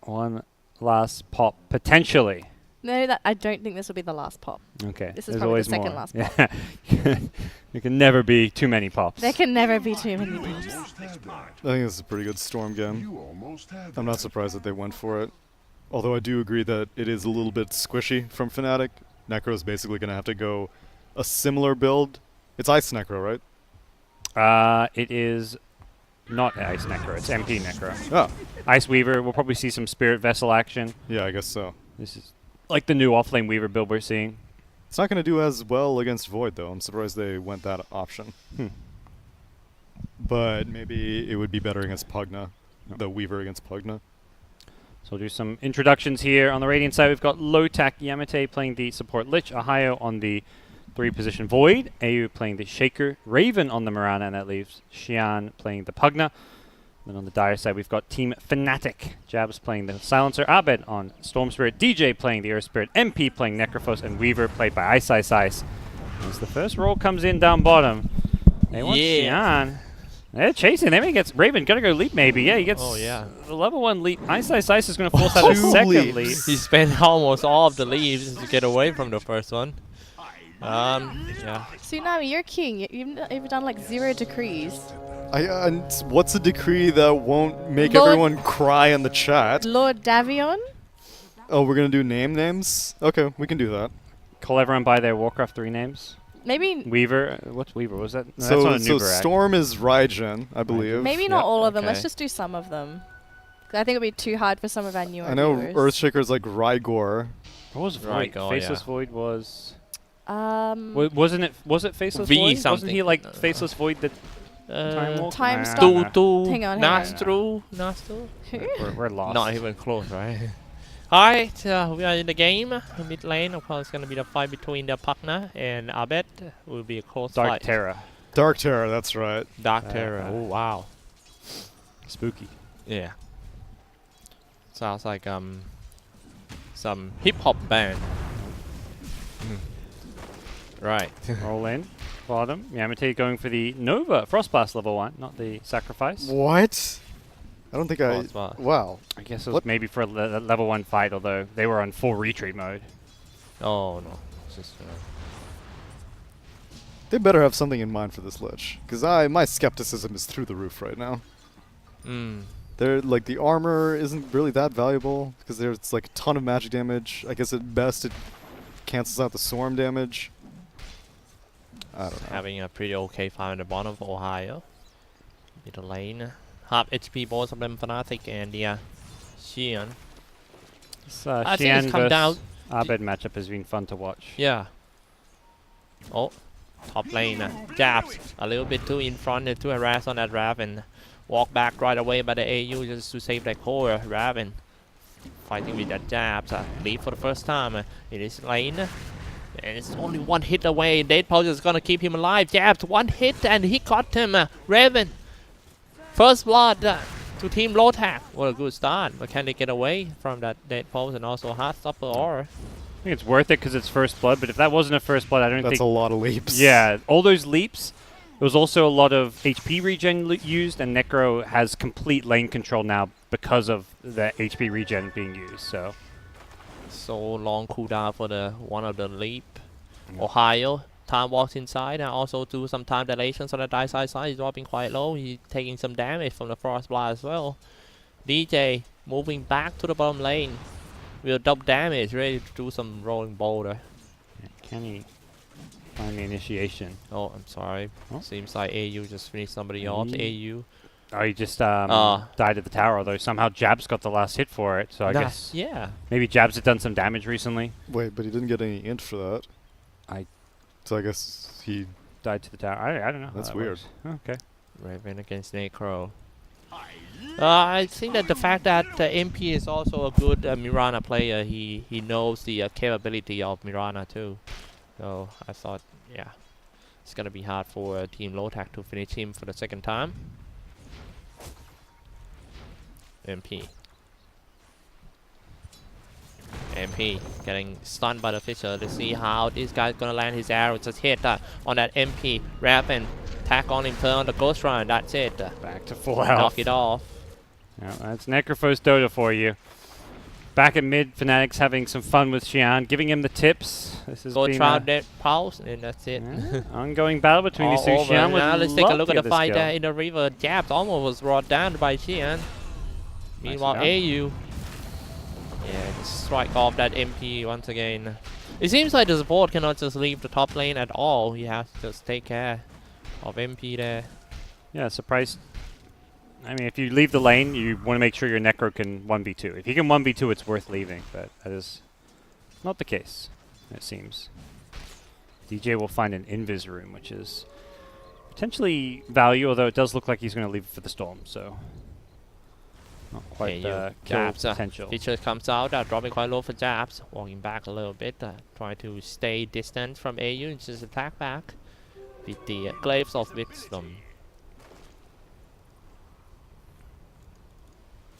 One last pop, potentially. No, I don't think this will be the last pop. Okay. This is There's probably always the second more. last pop. Yeah. There can never be too many pops. There can never be too many pops. I think this is a pretty good Storm game. I'm not surprised that they went for it. Although I do agree that it is a little bit squishy from Fnatic. Necro's basically going to have to go a similar build. It's Ice Necro, right? It is not Ice Necro. It's MP Necro. Oh. Ice Weaver. We'll probably see some Spirit Vessel action. Yeah, I guess so. This is like the new offlane Weaver build we're seeing. It's not going to do as well against Void, though. I'm surprised they went that option. But maybe it would be better against Pugna, the Weaver against Pugna. So we'll do some introductions here. On the Radiant side, we've got Lotac Yamate playing the support Lich, Ohio on the 3-position Void, AU playing the Shaker, Raven on the Mirana, and that leaves Xian playing the Pugna. Then on the Dire side, we've got Team Fnatic, Jabs playing the Silencer, Abed on Storm Spirit, DJ playing the Earth Spirit, MP playing Necrophos, and Weaver played by Ice Ice Ice. As the first roll comes in down bottom, they want Xian. They're chasing. They may get Raven. Gotta go leap maybe. Yeah, he gets the level 1 leap. Ice Ice Ice is going to force out a second leap. He spent almost all of the leaves to get away from the first one. Yeah. Tsunami, you're king. You've done like 0 decrees. And what's a decree that won't make everyone cry in the chat? Lord Davion? Oh, we're going to do names? Okay, we can do that. Call everyone by their Warcraft 3 names. Maybe Weaver. What's Weaver? Was that? No, so that's not a Nubarak. Storm is Raijin, I believe. maybe not all of them. Let's just do some of them. 'Cause I think it would be too hard for some of our newer I know viewers. Earthshaker's like Rygor. What was Void? Faceless Void was... wasn't it Faceless Void? Something. Wasn't he like Faceless Void that... Time stop. Hang on. Nostru. We're lost. Not even close, right? Alright, we are in the game. Mid lane, of course, it's going to be the fight between the Pugna and Abed. Will be a close Dark fight. Terra. Dark Terror, that's right. Dark Terror. Oh, wow. Spooky. Yeah. Sounds like some hip-hop band. Right. Roll in. Bottom. Yamate going for the Nova Frostblast level 1, not the Sacrifice. What? I don't think wow. I guess it was maybe for a level 1 fight, although they were on full retreat mode. Oh, no. It's just, they better have something in mind for this Lich, because my skepticism is through the roof right now. They're like the armor isn't really that valuable because there's like a ton of magic damage. I guess at best it cancels out the swarm damage. I don't know. Having a pretty okay fight on the bottom of Ohio. Middle lane. Half HP both of them Fnatic and Xian. I think it's come down. Abed matchup has been fun to watch. Yeah. Oh, top lane. Jabs a little bit too in front to harass on that Raven. Walk back right away by the AU just to save that core. Raven fighting with that Jabs. Lead for the first time in this lane. And it's only 1 hit away. Dead Pulse is gonna keep him alive. Jabs 1 hit and he got him. Raven. First blood to Team Lotac. What a good start. But can they get away from that Dead Pulse and also Heartstopper or? I think it's worth it because it's first blood, but if that wasn't a first blood, I don't think... That's a lot of leaps. Yeah, all those leaps. There was also a lot of HP regen used, and Necro has complete lane control now because of the HP regen being used, so long cooldown for one of the leap. Ohio. Time walks inside and also do some time dilation, so the die side is dropping quite low. He's taking some damage from the Frost Blast as well. DJ moving back to the bottom lane with double damage, ready to do some rolling boulder. Can he find the initiation? Oh, I'm sorry. Seems like AU just finished somebody off. AU. Oh, he just died at the tower, although somehow Jabs got the last hit for it, so I guess maybe Jabs had done some damage recently. Wait, but he didn't get any int for that. So I guess he died to the tower. I don't know. That's weird. Okay. Raven against Necro. I think that the fact that MP is also a good Mirana player, he knows the capability of Mirana too. So I thought, yeah, it's gonna be hard for Team Lotac to finish him for the second time. MP getting stunned by the Fisher. Let's see how this guy's gonna land his arrow. Just hit on that MP. Raven tack on him, turn on the Ghost Run. That's it. Back to full health. Knock it off. Yeah, that's Necrophos Dota for you. Back at mid, Fnatic's having some fun with Xian, giving him the tips. This has Go been try a that pulse, and that's it. ongoing battle between these two. All over. Xian would Now let's take a love look to at get the this fight kill. there in the river. Jabs almost was brought down by Xian. Meanwhile, done. AU. Yeah, just strike off that MP once again. It seems like the support cannot just leave the top lane at all. He has to just take care of MP there. Yeah, surprised. I mean, if you leave the lane, you want to make sure your Necro can 1v2. If you can 1v2, it's worth leaving, but that is not the case, it seems. DJ will find an Invis room, which is potentially value, although it does look like he's going to leave it for the Storm, so not quite the kill potential. Feature comes out, dropping quite low for Jabs, walking back a little bit, trying to stay distant from AU and just attack back with the Glaives of Wisdom.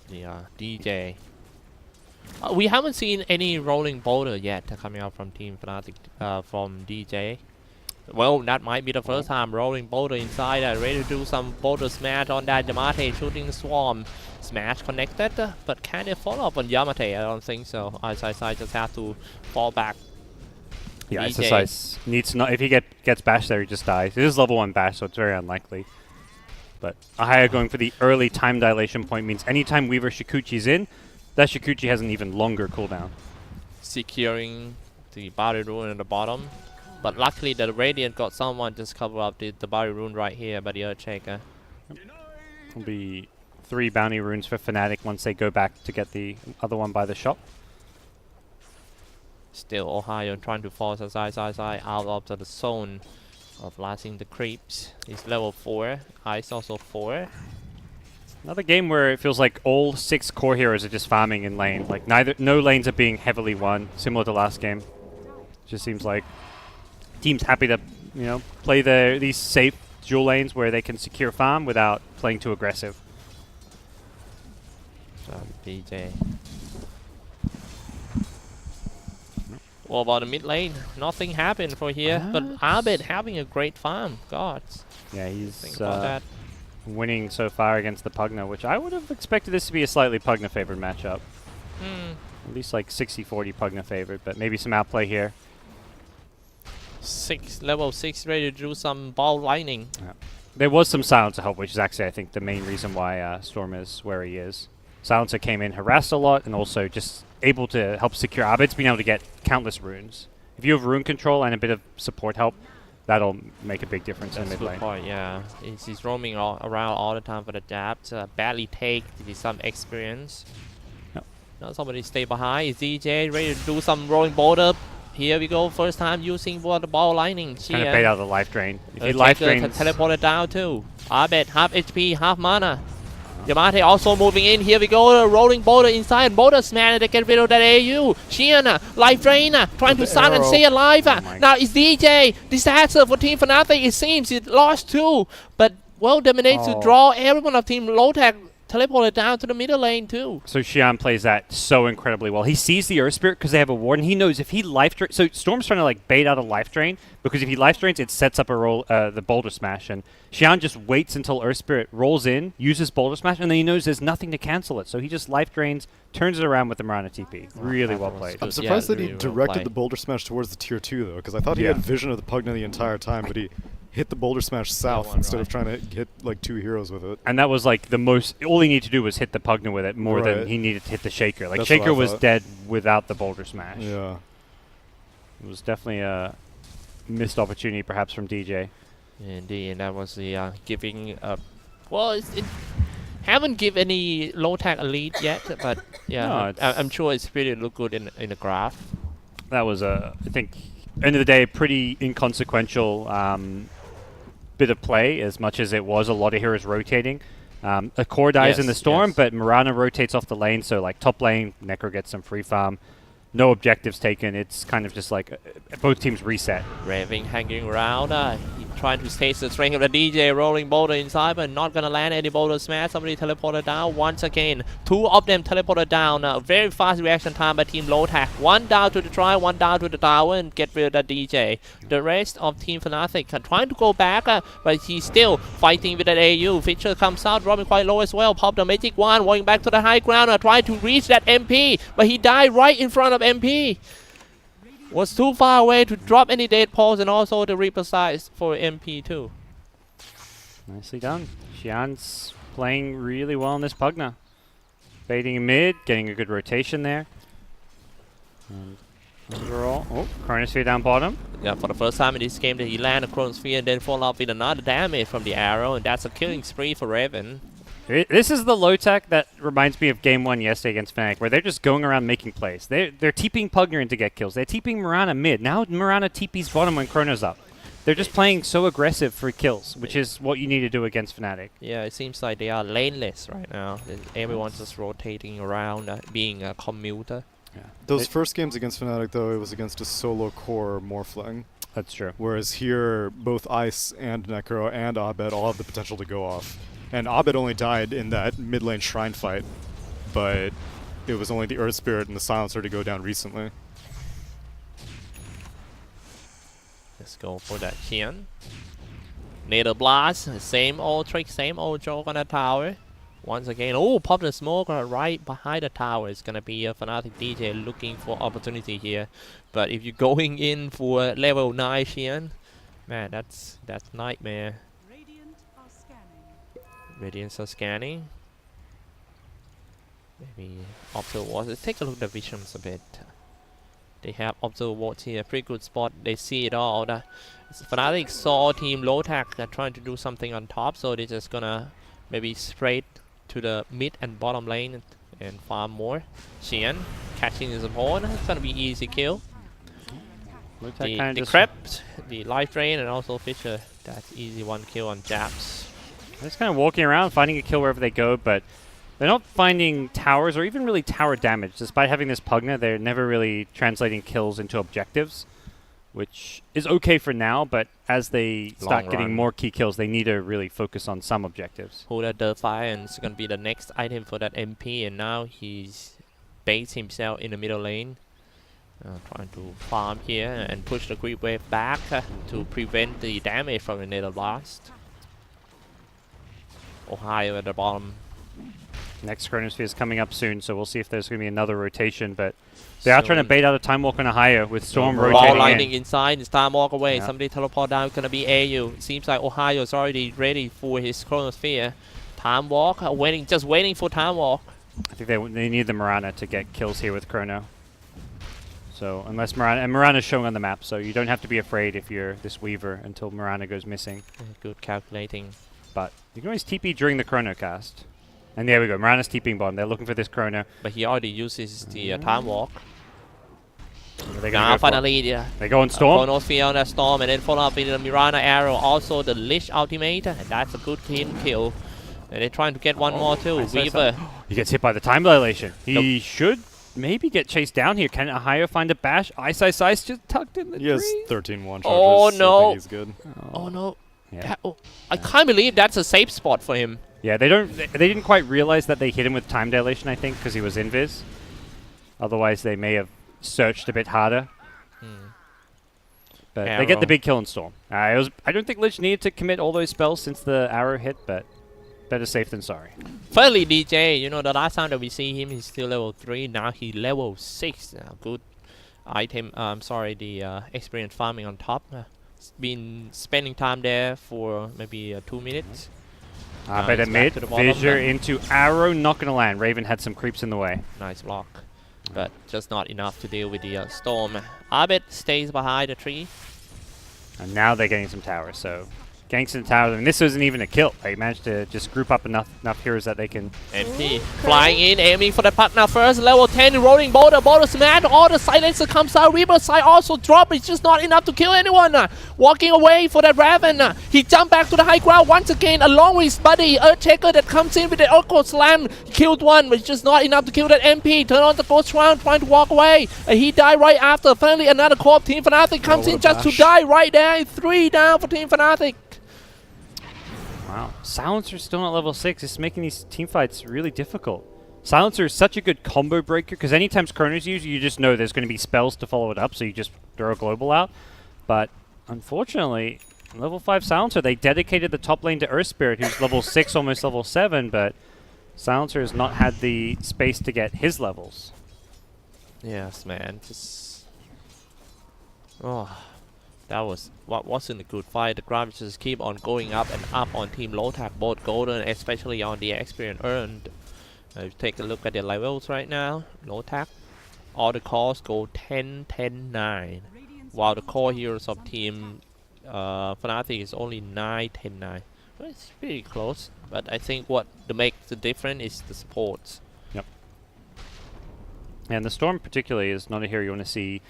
The DJ. We haven't seen any rolling boulder yet coming out from Team Fnatic from DJ. Well, that might be the first time rolling boulder inside. Ready to do some boulder smash on that Yamate, shooting the swarm. Smash connected, but can it follow up on Yamate? I don't think so. SSI just have to fall back. Yeah, DJ. SSI needs to not. If he gets bashed there, he just dies. It is level 1 bash, so it's very unlikely. But Ahaya going for the early time dilation point means anytime Weaver Shikuchi's in, that Shikuchi has an even longer cooldown. Securing the body rune at the bottom. But luckily the Radiant got someone just cover up the body rune right here by the Earthshaker. Will be 3 bounty runes for Fnatic once they go back to get the other one by the shop. Still Ohio trying to force SSI out of the zone of lasting the creeps. He's level 4. Ice also 4. Another game where it feels like all 6 core heroes are just farming in lane. Like no lanes are being heavily won, similar to last game. Just seems like teams happy to, play these safe dual lanes where they can secure farm without playing too aggressive. DJ. What about the mid lane? Nothing happened for here, but Abed having a great farm. God. Yeah, he's Think about that. winning so far against the Pugna, which I would have expected this to be a slightly Pugna favored matchup. At least like 60-40 Pugna favored, but maybe some outplay here. Level 6 ready to do some ball lightning. Yeah. There was some Silencer help, which is actually, I think, the main reason why Storm is where he is. Silencer came in, harassed a lot, and also just able to help secure. Abed's been able to get countless runes. If you have rune control and a bit of support help, that'll make a big difference in mid lane. Point, yeah. He's roaming around all the time for the jabs. Badly take some experience. Yep. Now somebody stay behind. Is DJ ready to do some rolling boulder? Here we go. First time using the ball lightning. Trying to bait out the life drain. If he life life drains, teleported down too. Abed half HP, half mana. Yamate also moving in. Here we go. Rolling boulder inside. Boulder smash to get rid of that AU. Shiana, life drain, trying to stun and stay alive. Now it's DJ. Disaster for Team Fnatic. It seems it lost 2, but well dominates to draw everyone of Team Lotac. Teleported down to the middle lane too. So Xian plays that so incredibly well. He sees the Earth Spirit because they have a ward, and he knows if he life drains. So Storm's trying to like bait out a life drain because if he life drains, it sets up the Boulder Smash, and Xian just waits until Earth Spirit rolls in, uses Boulder Smash, and then he knows there's nothing to cancel it. So he just life drains, turns it around with the Mirana TP. Really well played. I'm surprised that he really directed the Boulder Smash towards the tier 2 though, because I thought he had vision of the Pugna the entire time, but he hit the Boulder Smash south instead of trying to hit like 2 heroes with it. And that was like the most. All he needed to do was hit the Pugna with it more than he needed to hit the Shaker. Like That's Shaker what I was thought. dead without the Boulder Smash. Yeah. It was definitely a missed opportunity, perhaps from DJ. Indeed, and that was the giving up. Well, it haven't given any Lotac a lead yet, but yeah, No, I'm sure it's really look good in the graph. That was I think, end of the day, pretty inconsequential bit of play, as much as it was a lot of heroes rotating. A core dies in the storm, but Mirana rotates off the lane, so like top lane, Necro gets some free farm. No objectives taken. It's kind of just like both teams reset. Raving hanging around. He trying to stage the strength of the DJ, rolling boulder inside, but not gonna land any boulder smash. Somebody teleported down once again. 2 of them teleported down. Very fast reaction time by Team Lotac. 1 down to the try, 1 down to the tower, and get rid of the DJ. The rest of Team Fnatic are trying to go back, but he's still fighting with that AU. Fisher comes out, dropping quite low as well. Pop the magic one, walking back to the high ground, trying to reach that MP, but he died right in front of MP. Was too far away to drop any dead pulse, and also the Reaper size for MP too. Nicely done. Xian's playing really well in this Pugna. Baiting in mid, getting a good rotation there. And overall, Chronosphere down bottom. Yeah, for the first time in this game that he landed a Chronosphere and then follow up with another damage from the arrow, and that's a killing spree for Raven. This is the Lotac that reminds me of Game 1 yesterday against Fnatic, where they're just going around making plays. They're TPing Pugner in to get kills. They're TPing Mirana mid. Now Mirana TP's bottom when Chrono's up. They're just playing so aggressive for kills, which is what you need to do against Fnatic. Yeah, it seems like they are laneless right now. Everyone's just rotating around, being a commuter. Yeah. Those first games against Fnatic, though, it was against a solo core Morphling. That's true. Whereas here, both Ice and Necro and Abed all have the potential to go off. And Abed only died in that mid lane shrine fight, but it was only the Earth Spirit and the Silencer to go down recently. Let's go for that Qian. Nether Blast, same old trick, same old joke on the tower. Once again, pop the smoke right behind the tower. It's gonna be a Fnatic DJ looking for opportunity here. But if you're going in for level 9 Qian, man, that's nightmare. Radiants are scanning. Maybe Observe Watch. Let's take a look at the visions a bit. They have Observe Watch here. Pretty good spot. They see it all. The Fnatic saw Team Lotac trying to do something on top, so they're just gonna maybe straight to the mid and bottom lane and farm more. Xian catching his opponent. It's gonna be easy kill. The Crept, the Life Drain, and also Fisher. That's easy 1 kill on Japs. They're just kind of walking around, finding a kill wherever they go, but they're not finding towers or even really tower damage. Despite having this Pugna, they're never really translating kills into objectives, which is okay for now, but as they start getting more key kills, they need to really focus on some objectives. Hold that Defiance is going to be the next item for that MP, and now he's based himself in the middle lane. Trying to farm here and push the creep wave back to prevent the damage from the Nether Blast. Ohio at the bottom. Next Chronosphere is coming up soon, so we'll see if there's going to be another rotation, but they are trying to bait out a Time Walk on Ohio with Storm rotating Ball lightning inside, it's Time Walk away. Yeah. Somebody teleport down, gonna be AU. It seems like Ohio is already ready for his Chronosphere. Time Walk, just waiting for Time Walk. I think they need the Mirana to get kills here with Chrono. So unless Mirana, and Mirana's showing on the map, so you don't have to be afraid if you're this Weaver until Mirana goes missing. Good calculating. But you can always TP during the Chrono cast. And there we go, Mirana's TPing bottom. They're looking for this Chrono. But he already uses the Time Walk. Now finally, they go on Storm. Chronosphere on that Storm, and then follow up with the Mirana arrow. Also the Lich ultimate, and that's a good clean kill. And they're trying to get one more too. Weaver. He gets hit by the time dilation. He should maybe get chased down here. Can Ohio find a bash? Ice just tucked in the tree. He has 13-1 charges. Oh no! I think he's good. Oh no! Yeah. I can't believe that's a safe spot for him. Yeah, they didn't quite realize that they hit him with time dilation, I think, because he was invis. Otherwise, they may have searched a bit harder. But they get the big kill in Storm. I don't think Lich needed to commit all those spells since the arrow hit, but better safe than sorry. Thirdly, DJ, you know, the last time that we see him, he's still level 3. Now he's level 6. Good item. The experience farming on top. Been spending time there for maybe 2 minutes. But at mid, Fissure into arrow, not going to land. Raven had some creeps in the way. Nice block. But just not enough to deal with the Storm. Abed stays behind the tree. And now they're getting some towers, so ganks in the tower. And this wasn't even a kill. They managed to just group up enough heroes that they can. MP flying in, aiming for the partner first. Level 10, rolling boulder smash. All the silencer comes out. Reaper side also drop. It's just not enough to kill anyone. Walking away for that Raven. He jumped back to the high ground once again, along with his buddy Earthshaker that comes in with the Earthcore Slam. Killed one, but it's just not enough to kill that MP. Turn on the Ghost Round, trying to walk away. And he died right after. Finally, another core of Team Fnatic comes in just to die right there. 3 down for Team Fnatic. Wow. Silencer's still not level 6. It's making these team fights really difficult. Silencer is such a good combo breaker because anytime Chrono's used, you just know there's going to be spells to follow it up, so you just throw a global out. But unfortunately, level 5 Silencer, they dedicated the top lane to Earth Spirit, who's level 6, almost level 7, but Silencer has not had the space to get his levels. Yes, man. Just... Oh... That wasn't a good fight. The graphics just keep on going up and up on Team Lotac, both golden, especially on the experience earned. Take a look at the levels right now. Lotac, all the cores go 10, 10, 9, while the core heroes of Team Fnatic is only 9, 10, 9. Well, it's pretty close, but I think what makes the difference is the supports. Yep. And the Storm particularly is not a hero you want to see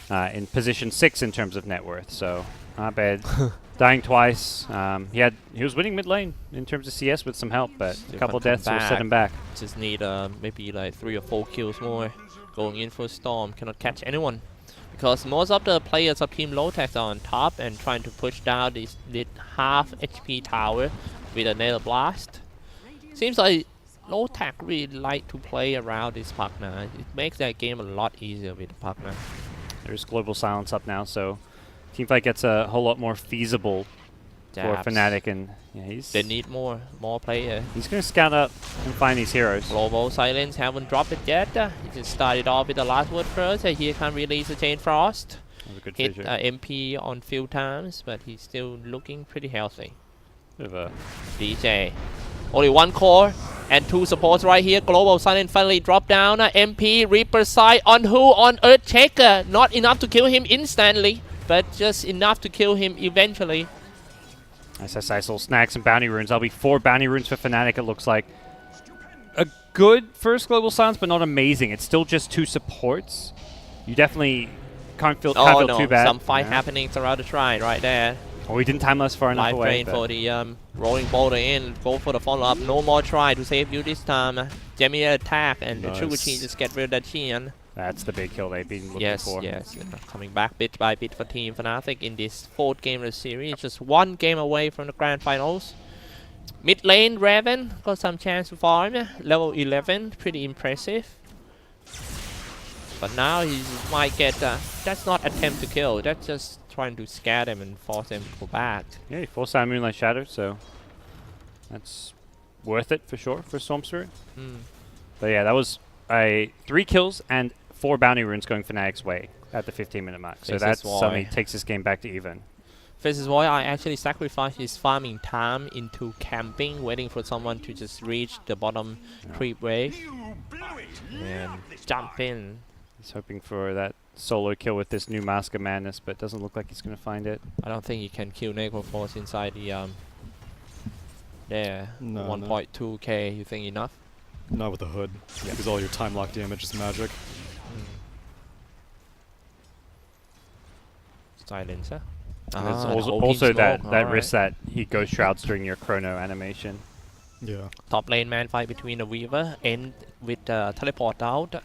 in position 6 in terms of net worth, so not bad. Dying twice. He was winning mid lane in terms of CS with some help, but a couple deaths will set him back. Just need maybe like 3 or 4 kills more. Going in for a Storm, cannot catch anyone because most of the players of Team Lotac are on top and trying to push down this half HP tower with a Nether Blast. Seems like Lotac really like to play around this partner. It makes that game a lot easier with the partner. There's global silence up now, so teamfight gets a whole lot more feasible for Fnatic, and yeah, they need more players. He's going to scout up and find these heroes. Global silence haven't dropped it yet. He just started off with the last word first. Here can release the Chain Frost. Hit MP on few times, but he's still looking pretty healthy. Bit of a DJ. Only 1 core and 2 supports right here. Global Silent finally dropped down. MP, Reaper side on who? On Earthshaker. Not enough to kill him instantly, but just enough to kill him eventually. SSI will snag some bounty runes. That'll be 4 bounty runes for Fnatic, it looks like. A good first global silence, but not amazing. It's still just 2 supports. You definitely can't feel too bad. Some fight happening around the shrine right there. Oh, we didn't time us far enough away. Life drain for the rolling boulder in. Go for the follow-up. No more try to save you this time. Jemmy attack and the Sugar Chi just get rid of that Qian. That's the big kill they've been looking for. Yes. Coming back bit by bit for Team Fnatic in this 4th game of the series. Just 1 game away from the grand finals. Mid lane, Raven got some chance to farm. Level 11, pretty impressive. But now he might get... that's not attempt to kill. That's just trying to scare them and force them to go back. Yeah, he forced out Moonlight Shadow, so that's worth it for sure for Storm Spirit. But yeah, that was 3 kills and 4 bounty runes going Fnatic's way at the 15-minute mark. So that suddenly takes this game back to even. This is why I actually sacrificed his farming time into camping, waiting for someone to just reach the bottom creep wave and jump in. He's hoping for that solo kill with this new Mask of Madness, but doesn't look like he's going to find it. I don't think he can kill Necroforce inside the there. No, 1.2k. You think enough? Not with the hood, because all your time lock damage is magic. Silencer. And there's also that risk that he Ghost Shrouds during your Chrono animation. Yeah. Top lane man fight between the Weaver and with teleport out.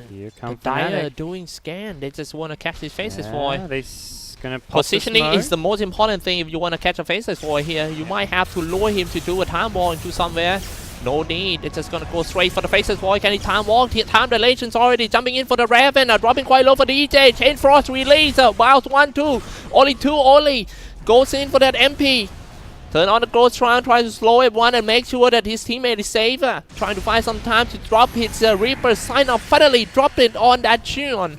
Here comes Dire doing scan. They just want to catch his faces boy. They're gonna positioning is the most important thing if you want to catch a faces boy here. You might have to lure him to do a time walk into somewhere. No need. It's just gonna go straight for the faces boy. Can he time walk? Time the legends already jumping in for the Raven. Dropping quite low for the EJ. Chain Frost release. Wild 1-2. Only 2 only. Goes in for that MP. Turn on the Ghost Round, try to slow everyone and make sure that his teammate is safe. Trying to find some time to drop his Reaper sign off. Finally dropped it on that Qian.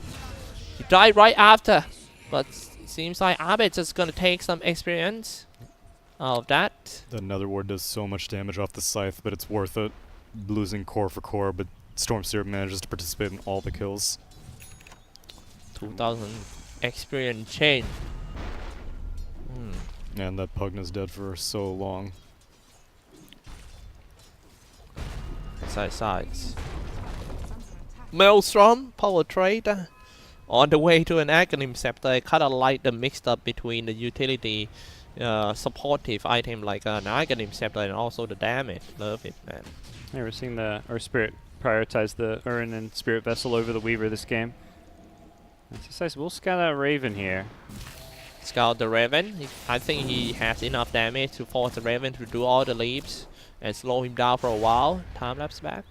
He died right after. But it seems like Abed's just gonna take some experience out of that. The Netherward does so much damage off the Scythe, but it's worth it. Losing core for core, but Storm Spirit manages to participate in all the kills. 2000 experience chain. And that Pugna's dead for so long. Sides. Maelstrom, power trade. On the way to an Aghanim Scepter, I kinda like the mixed up between the utility supportive item like an Aghanim Scepter and also the damage. Love it, man. Yeah, we're seeing our Spirit prioritize the Urn and Spirit Vessel over the Weaver this game. Exercise, we'll scout out Raven here. Scout the Raven. I think he has enough damage to force the Raven to do all the leaps and slow him down for a while. Time lapse back.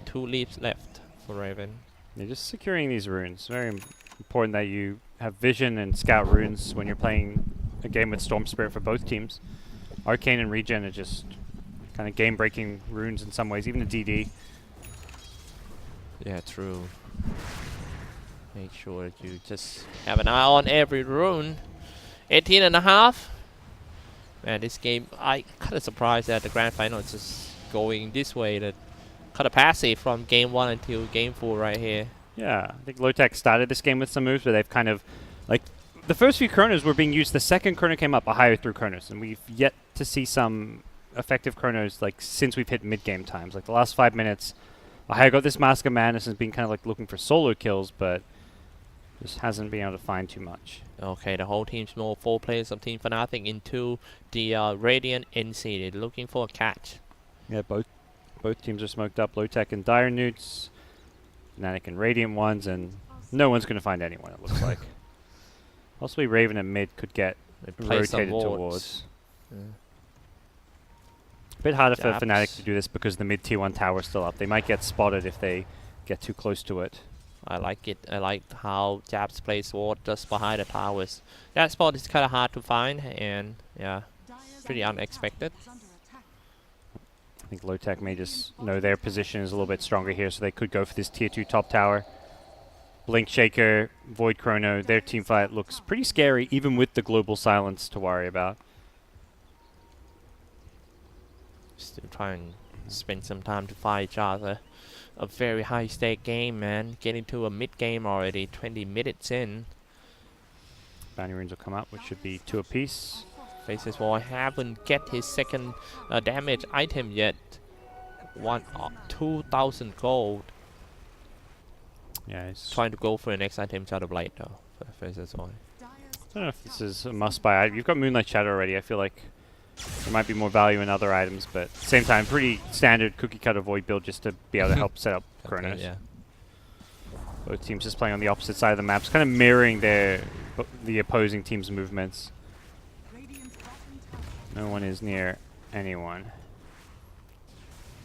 2 leaps left for Raven. Yeah, just securing these runes. Very important that you have vision and scout runes when you're playing a game with Storm Spirit for both teams. Arcane and Regen are just kind of game-breaking runes in some ways, even the DD. Yeah, true. Make sure that you just have an eye on every rune. 18 and a half. Man, this game, I kind of surprised that the grand final is just going this way. That kind of passive from game 1 until game 4 right here. Yeah, I think Lotac started this game with some moves, but they've kind of, like, the first few chronos were being used. The second chrono came up, Ahio through chronos, and we've yet to see some effective chronos, like, since we've hit mid-game times. Like, the last 5 minutes, Ahio got this Mask of Madness and has been kind of, like, looking for solo kills, but just hasn't been able to find too much. Okay, the whole team's more 4 players of Team Fnatic into the Radiant NC. They're looking for a catch. Yeah, both teams are smoked up. Lotac and Dire Newts, Fnatic and Radiant ones, and no one's going to find anyone, it looks like. Possibly Raven and mid could get rotated towards. Yeah. A bit harder for Japs. Fnatic to do this because the mid tier 1 tower's still up. They might get spotted if they get too close to it. I like it. I like how Japs plays ward just behind the towers. That spot is kind of hard to find, and yeah, pretty unexpected. I think Lotac may just know their position is a little bit stronger here, so they could go for this tier 2 top tower. Blink Shaker, Void Chrono, their team fight looks pretty scary, even with the global silence to worry about. Still trying to spend some time to fight each other. A very high stake game, man. Getting to a mid game already, 20 minutes in. Bounty runes will come up, which should be 2 apiece. Faces Boy haven't get his second damage item yet. 2,000 gold. Yeah, he's Trying to go for the next item, Shadow Blade though. For Faces Boy. I don't know if this is a must-buy. You've got Moonlight Shadow already. I feel like there might be more value in other items, but at the same time, pretty standard cookie cutter Void build just to be able to help set up Chronos. Okay, yeah. Both teams just playing on the opposite side of the maps, kind of mirroring the opposing team's movements. No one is near anyone.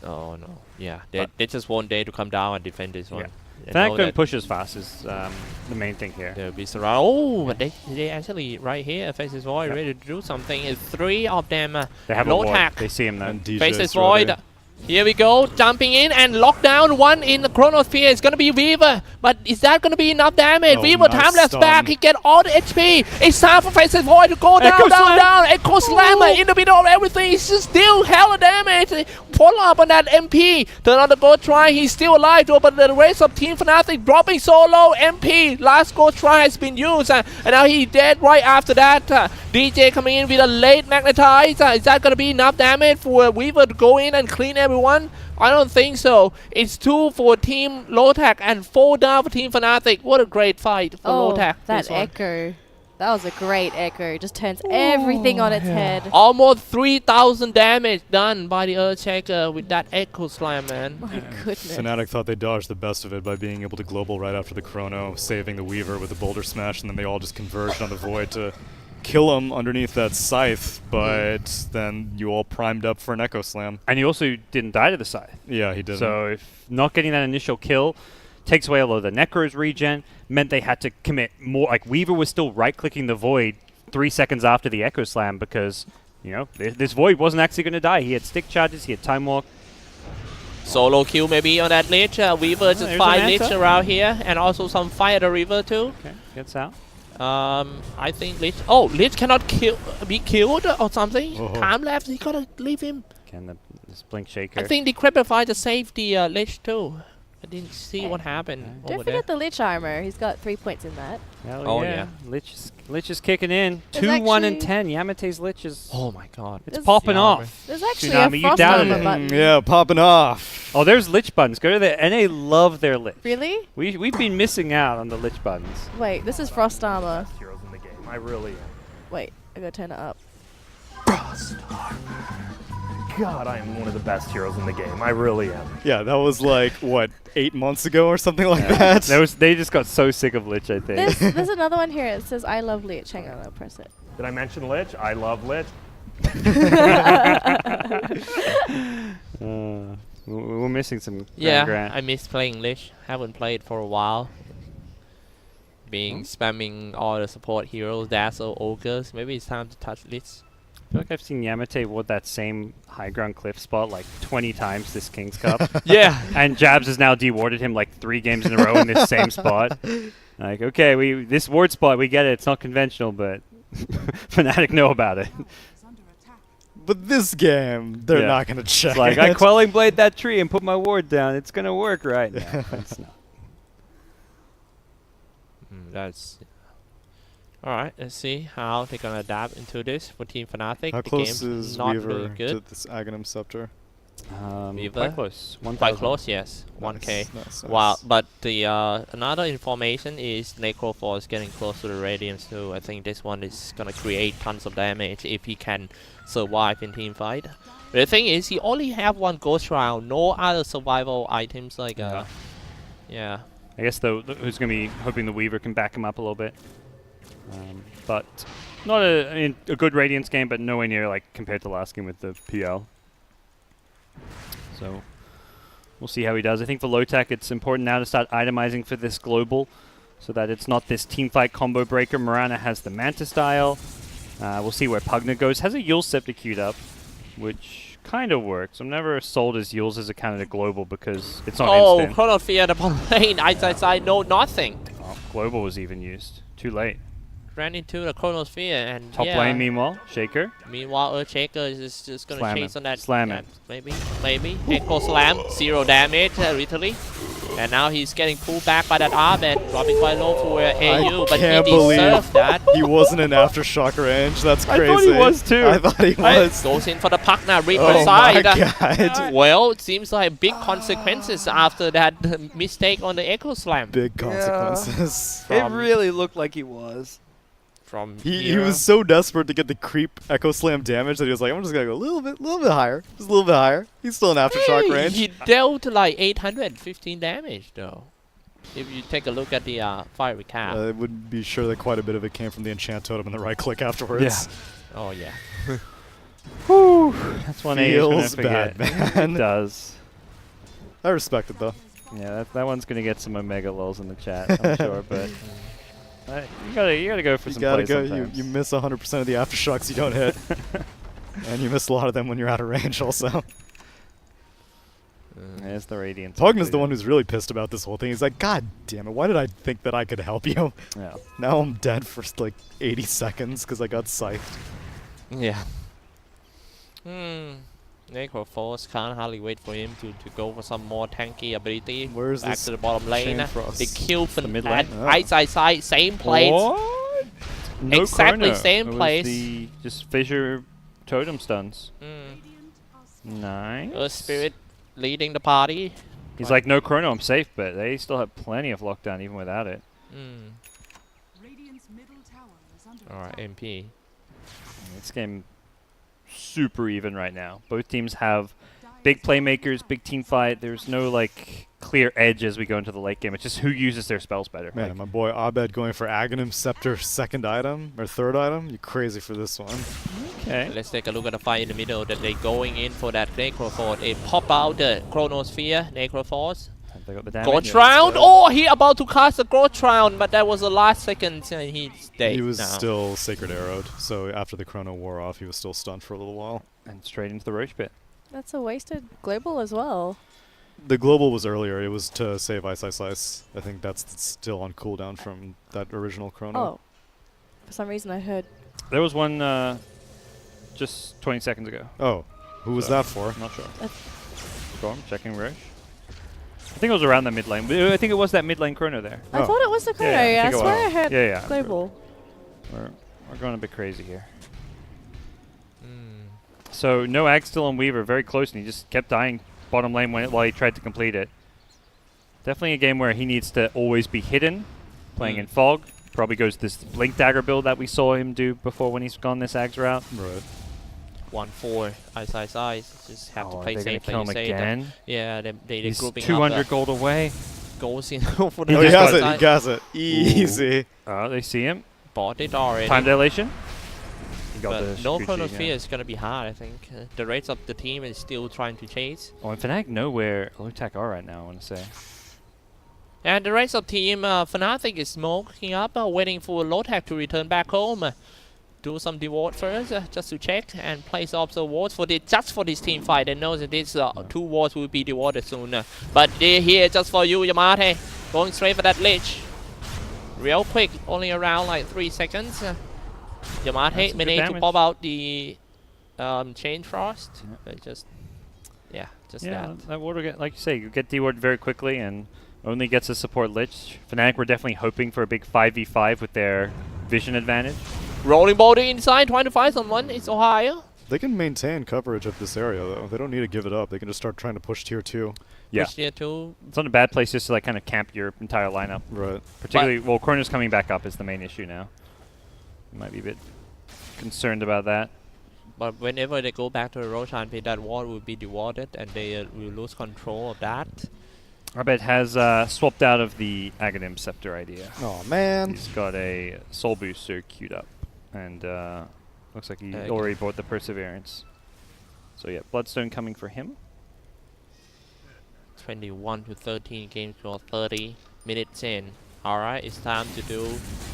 Oh no. Yeah. They just want Day to come down and defend this one. Yeah. They Fnatic know don't that push as fast is the main thing here. they'll be surrounded. Oh, but they actually right here. Faces Void ready to do something. It's 3 of them. They have a ward. Lotac. They see him though. And DJ's Faces ready. Void. Here we go, jumping in and lock down 1 in the Chronosphere. It's gonna be Weaver, but is that gonna be enough damage? Oh, Weaver nice time lapse stun. back. He get all the HP. It's time for Faces Void to go down, Echo down, Slam. down. Echo Slammer in the middle of everything. He's just still hella damage. Follow up on that MP. Turn on the go try. He's still alive though, but the rest of Team Fnatic dropping so low. MP last go try has been used, and now he's dead right after that. DJ coming in with a late magnetize. Is that gonna be enough damage for Weaver to go in and clean everyone? I don't think so. It's 2 for Team Lotac and 4 down for Team Fnatic. What a great fight for Lotac. That this one. echo. That was a great echo. Just turns everything on its head. Almost 3,000 damage done by the Earthshaker with that Echo Slam, man. My goodness. Fnatic thought they dodged the best of it by being able to global right after the Chrono, saving the Weaver with the Boulder Smash, and then they all just converged on the Void to kill him underneath that Scythe, but then you all primed up for an Echo Slam. And he also didn't die to the scythe. Yeah, he did. So if not getting that initial kill takes away a lot of the Necro's regen, meant they had to commit more. Like Weaver was still right-clicking the Void 3 seconds after the Echo Slam because, you know, this Void wasn't actually going to die. He had stick charges, he had Time Walk. Solo kill maybe on that Lich. Weaver just there's 5 an Lich answer. around here, and also some fire the river too. Okay, gets out. I think Lich. Oh, Lich cannot be killed or something. Oh. Time lapse. He gotta leave him. Again, this Blink Shaker. I think the Crepify to save the Lich too. I didn't see what happened Don't over there. forget the Lich armor. He's got 3 points in that. Hell Oh, yeah. yeah. Lich is kicking in. There's 2-1 and actually- 10. Yamate's Lich is... Oh my god. it's There's- popping Yeah, off. There's actually Tsunami, a you frost doubted armor it. button. Yeah, popping off. Oh, there's Lich buttons. Go to the NA. Love their Lich. Really? We've been missing out on the Lich buttons. Wait, this is frost armor. Heroes in the game. I really am. Wait, I gotta turn it up. God, I am one of the best heroes in the game. I really am. Yeah, that was like, what, 8 months ago or something like that? They just got so sick of Lich, I think. There's another one here. It says I love Lich. Hang on, I'll press it. Did I mention Lich? I love Lich. We're missing some Yeah, Grant. I miss playing Lich. Haven't played for a while. Spamming all the support heroes, Dazzle, Ogres. Maybe it's time to touch Lich. I feel like I've seen Yamate ward that same high ground cliff spot like 20 times this King's Cup. Yeah. And Jabs has now dewarded him like 3 games in a row in this same spot. Like, okay, this ward spot, we get it. It's not conventional, but Fnatic know about it. But this game, they're Yeah. not going to check It's like, it. I quelling blade that tree and put my ward down. It's going to work right now. It's not. That's... Alright, let's see how they're gonna adapt into this for Team Fnatic. How the close game's is not Weaver really good. to this Aghanim Scepter? Weaver? Quite close. 1,000. Quite close, yes. 1k. Nice, nice. Wow, but the another information is Necroforce getting close to the Radiance too. I think this one is gonna create tons of damage if he can survive in team fight. But the thing is, he only have 1 Ghost Round, no other survival items like yeah. I guess who's going to be hoping the Weaver can back him up a little bit. But not a good Radiance game, but nowhere near like compared to last game with the PL. So we'll see how he does. I think for Lotac, it's important now to start itemizing for this global so that it's not this team fight combo breaker. Mirana has the Manta style. We'll see where Pugna goes. Has a Yule Scepter queued up, which kind of works. I'm never sold as Yule's as a candidate global because it's not instant. Chronosphere the bottom lane. I know nothing. Oh, global was even used. Too late. Ran into the Chronosphere and Top lane, meanwhile, Shaker. Meanwhile, Earthshaker is just gonna Slam chase it. on that. Slam that it. Maybe. Echo Slam, 0 damage, literally. And now he's getting pulled back by that Arbed, dropping quite low for AU, but he can't believe deserved that. He wasn't in aftershock range. That's I crazy. thought he was too. I thought he was. Goes in for the Pugna, Reaper Oh side. my god. Well, it seems like big consequences after that mistake on the Echo Slam. Big consequences. It From- really looked like he was. From He here. was so desperate to get the creep Echo Slam damage that he was like, I'm just gonna go a little bit higher. Just a little bit higher. He's still in aftershock Hey, range. He dealt like 815 damage though. If you take a look at the fire recap. I would be sure that quite a bit of it came from the enchant totem and the right click afterwards. Oh yeah. Whew. That's one Feels forget. bad, man. It does. I respect it though. Yeah, that one's gonna get some Omega lulls in the chat, I'm sure. But you gotta go for You some gotta plays go. sometimes. You miss 100% of the aftershocks you don't hit, and you miss a lot of them when you're out of range. Also, There's the Radiance. Pugna's the one who's really pissed about this whole thing. He's like, God damn it! Why did I think that I could help you? Yeah. Now I'm dead for like 80 seconds because I got scythed. Yeah. Necroforce can't hardly wait for him to go for some more tanky ability. Where's Back this to the bottom lane. Chain Frost? They kill The mid lane? at Oh. right side, same place. What? No Exactly chrono. same It was place. the just fissure totem stuns. Mm. Nice. Earth Spirit leading the party. He's like, no chrono, I'm safe, but they still have plenty of lockdown even without it. Alright, MP. This game super even right now. Both teams have big playmakers, big team fight. There's no like clear edge as we go into the late game. It's just who uses their spells better. Man, Like, my boy Abed going for Aghanim Scepter second item or third item. You crazy for this one? okay. Let's take a look at the fight in the middle that they going in for that Necroforce. They pop out the Chronosphere, Necroforce. They got the damage. Ghost Round! Oh, he about to cast a Ghost Round, but that was the last second and he's dead He was now. still Sacred Arrowed, so after the Chrono wore off, he was still stunned for a little while. And straight into the Roach Pit. That's a wasted global as well. The global was earlier. It was to save Ice Ice Ice. I think that's still on cooldown from that original Chrono. Oh. For some reason I heard. There was one just 20 seconds ago. Oh, who was So, that for? I'm not sure. Uh, Go on, checking Roach. I think it was around the mid lane. I think it was that mid lane chrono there. I thought it was the Chrono. Yeah, I I think it swear I was. heard Yeah. Global. We're going a bit crazy here. Mm. So no Ag still on Weaver, very close, and he just kept dying bottom lane while he tried to complete it. Definitely a game where he needs to always be hidden, playing in fog. Probably goes this Blink Dagger build that we saw him do before when he's gone this Ag's route. Right. 1-4, eyes. Just have to play they're safe. gonna kill him Like you say, again. yeah, they're He's grouping 200 up gold away. goals in for Oh, the he just has got it. He has it. Easy. Oh, they see him. bought it already. Time dilation. He got But the no Scoochie, Chrono yeah. Sphere is gonna be hard, I think. The rest of the team is still trying to chase. Oh, and Fnatic know where Lotac are right now, I want to say. And the rest of team, Fnatic is smoking up, waiting for Lotac to return back home. Do some deward first, just to check, and place off the wards for just for this team fight. They know that these 2 wards will be dewarded soon. But they're here just for you, Yamate. Going straight for that lich. Real quick, only around like 3 seconds. Yamate some managed good to damage. pop out the Chain Frost. But just that. That water get, like you say, you get deward very quickly and only gets a support lich. Fnatic were definitely hoping for a big 5v5 with their vision advantage. Rolling boulder inside, trying to find someone. It's Ohio. They can maintain coverage of this area, though. They don't need to give it up. They can just start trying to push tier 2. Yeah. Push tier 2. It's not a bad place just to like kind of camp your entire lineup. Right. Particularly, well, Chrono's coming back up is the main issue now. You might be a bit concerned about that. But whenever they go back to the Roshan pit, that wall will be dewarded and they will lose control of that. Arbet has swapped out of the Aghanim Scepter idea. Oh, man. He's got a Soul Booster queued up. And looks like he already bought the Perseverance. So yeah, Bloodstone coming for him. 21 to 13 games for 30 minutes in. Alright, it's time to do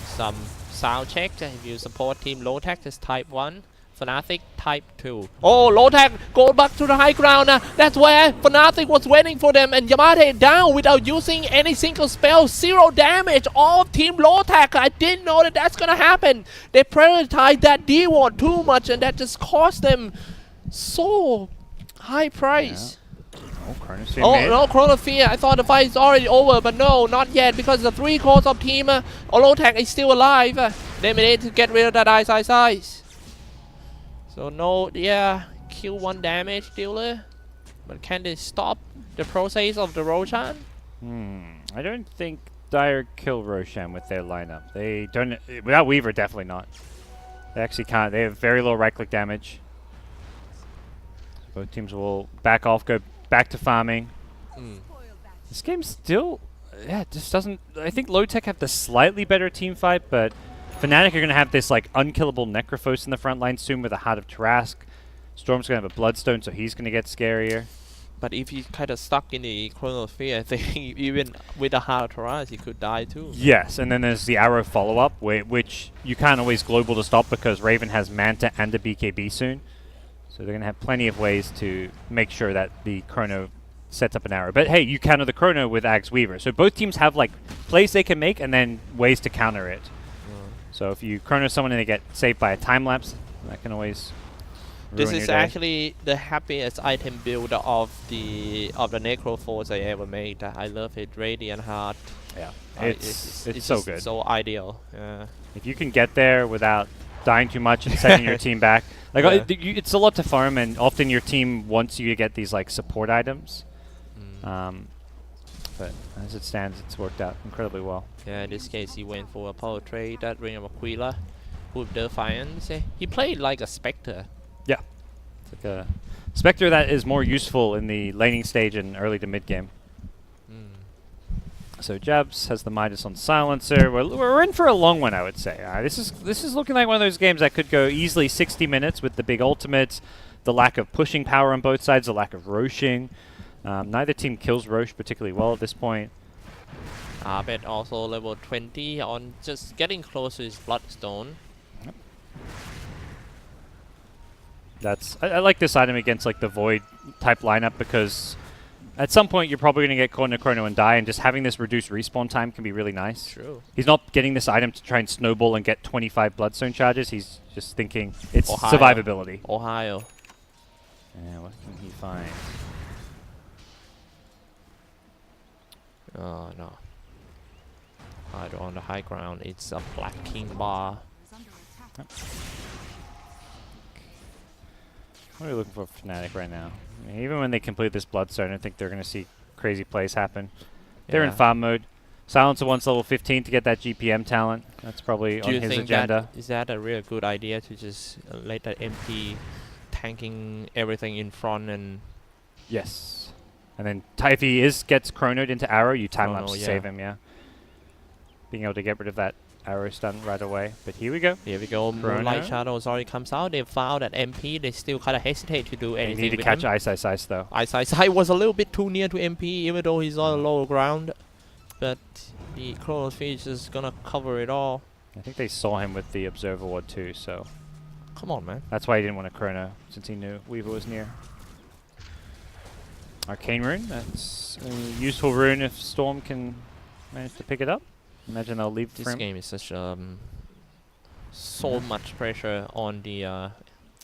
some sound check. If you support Team Lotac, it's type 1. Fnatic type 2. Oh, Lotac go back to the high ground. That's where Fnatic was waiting for them. And Yamate down without using any single spell. 0 damage. All of Team Lotac. I didn't know that that's gonna happen. They prioritized that D-Ward too much and that just cost them so high price. Oh, Chronosphere mid. No, Chronosphere. I thought the fight is already over, but no, not yet, because the 3 cores of team Lotac is still alive. They managed to get rid of that ice. So no, kill 1 damage dealer. But can they stop the process of the Roshan? I don't think Dire kill Roshan with their lineup. They don't, without Weaver, definitely not. They actually can't. They have very low right-click damage. Both teams will back off, go back to farming. This game still, it just doesn't. I think Lotac have the slightly better team fight, but Fnatic are going to have this like unkillable Necrophos in the front line soon with a Heart of Trask. Storm's going to have a Bloodstone, so he's going to get scarier. But if he's kind of stuck in the Chronosphere, I think even with a Heart of Taurus, he could die too. Yes, and then there's the Arrow follow-up, which you can't always global to stop because Raven has Manta and a BKB soon. So they're going to have plenty of ways to make sure that the Chrono sets up an arrow. But hey, you counter the Chrono with Axe Weaver. So both teams have like plays they can make and then ways to counter it. So if you Chrono someone and they get saved by a time lapse, that can always This ruin is your day. actually the happiest item build of the Necrophos I ever made. I love it. Radiant Heart. Yeah, It's so just good. So ideal. Yeah. If you can get there without dying too much and setting your team back, like it's a lot to farm, and often your team wants you to get these like support items. But as it stands, it's worked out incredibly well. Yeah, in this case, he went for a power trade, that Ring of Aquila, with Defiance. He played like a Spectre. Yeah, it's like a Spectre that is more useful in the laning stage and early to mid game. So Jabs has the Midas on Silencer. We're in for a long one, I would say. This is looking like one of those games that could go easily 60 minutes with the big ultimates, the lack of pushing power on both sides, the lack of roshing. Neither team kills Roche particularly well at this point. Arbet also level 20 on just getting close to his Bloodstone. That's I like this item against like the Void type lineup because at some point you're probably going to get caught in a Chrono and die, and just having this reduced respawn time can be really nice. True. He's not getting this item to try and snowball and get 25 Bloodstone charges. He's just thinking it's Ohio. survivability. Ohio. Yeah, what can he find? Oh no. Hydro on the high ground. It's a Black King bar. What are we looking for Fnatic right now? I mean, even when they complete this Bloodstone, I think they're going to see crazy plays happen. They're in farm mode. Silencer wants level 15 to get that GPM talent. That's probably on his agenda. Is that a real good idea to just let that MP tanking everything in front and... Yes. And then if he gets chronoed into arrow, you time lapse to save him, yeah. Being able to get rid of that arrow stun right away. But here we go. Here we go. Moonlight Shadows already comes out. They found that MP. They still kind of hesitate to do anything. They need to catch Ice though. Ice was a little bit too near to MP, even though he's on lower ground. But the Chronosphere is just gonna cover it all. I think they saw him with the Observer Ward too, so... Come on, man. That's why he didn't want to chrono, since he knew Weaver was near. Arcane Rune, that's a useful rune if Storm can manage to pick it up. Imagine they'll leave this game is such so much pressure on the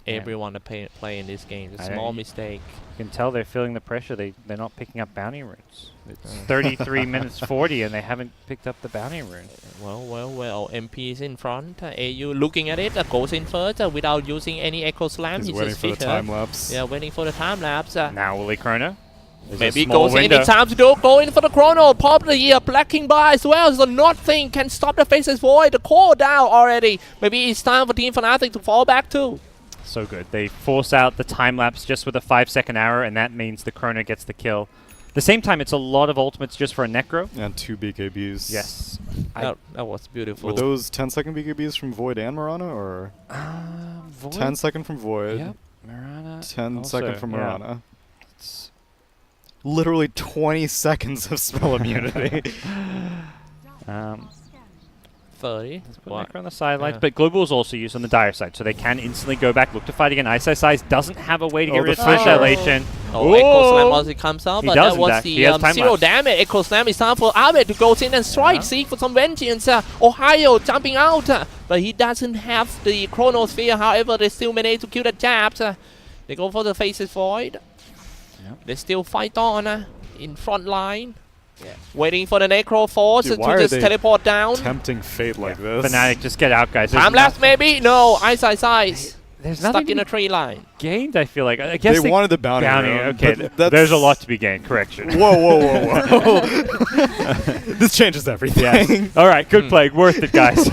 everyone to play in this game. It's a small mistake. You can tell they're feeling the pressure. They're not picking up bounty runes. It's 33 minutes 40 and they haven't picked up the bounty rune. Well. MP is in front. AU looking at it. Goes in first without using any Echo Slam. He's waiting for the time lapse. Yeah, waiting for the time lapse. Now will he chrono? Maybe goes in time to go in for the chrono. Probably Black King bar as well. So nothing can stop the Faceless Void. The core down already. Maybe it's time for Team Fnatic to fall back too. So good. They force out the time lapse just with a 5-second arrow, and that means the chrono gets the kill. At the same time, it's a lot of ultimates just for a Necro. And 2 BKBs. Yes. That was beautiful. Were those 10-second BKBs from Void and Mirana, or? Void? 10-second from Void. Yep. Mirana. 10-second from Mirana. Yeah. It's literally 20 seconds of spell immunity. 30. Necro on the sidelines, but Global is also used on the dire side, so they can instantly go back, look to fight again. Ice doesn't have a way to get rid of Annihilation. Echo Slam as it comes out, but that was the 0 damage. Echo Slam is time for Abed to go in and strike, seek for some vengeance. Ohio jumping out, but he doesn't have the Chronosphere. However, they still manage to kill the Jabs. They go for the Faceless Void. They still fight on in front line. Waiting for the Necro Force to just teleport down. Tempting fate like this. Fnatic, just get out, guys. Time lapse maybe? No, Ice. There's stuck in a tree line. Gained, I feel like. I guess they wanted the bounty. Okay, there's a lot to be gained. Correction. Whoa. This changes everything. Yes. All right, good play. Worth it, guys.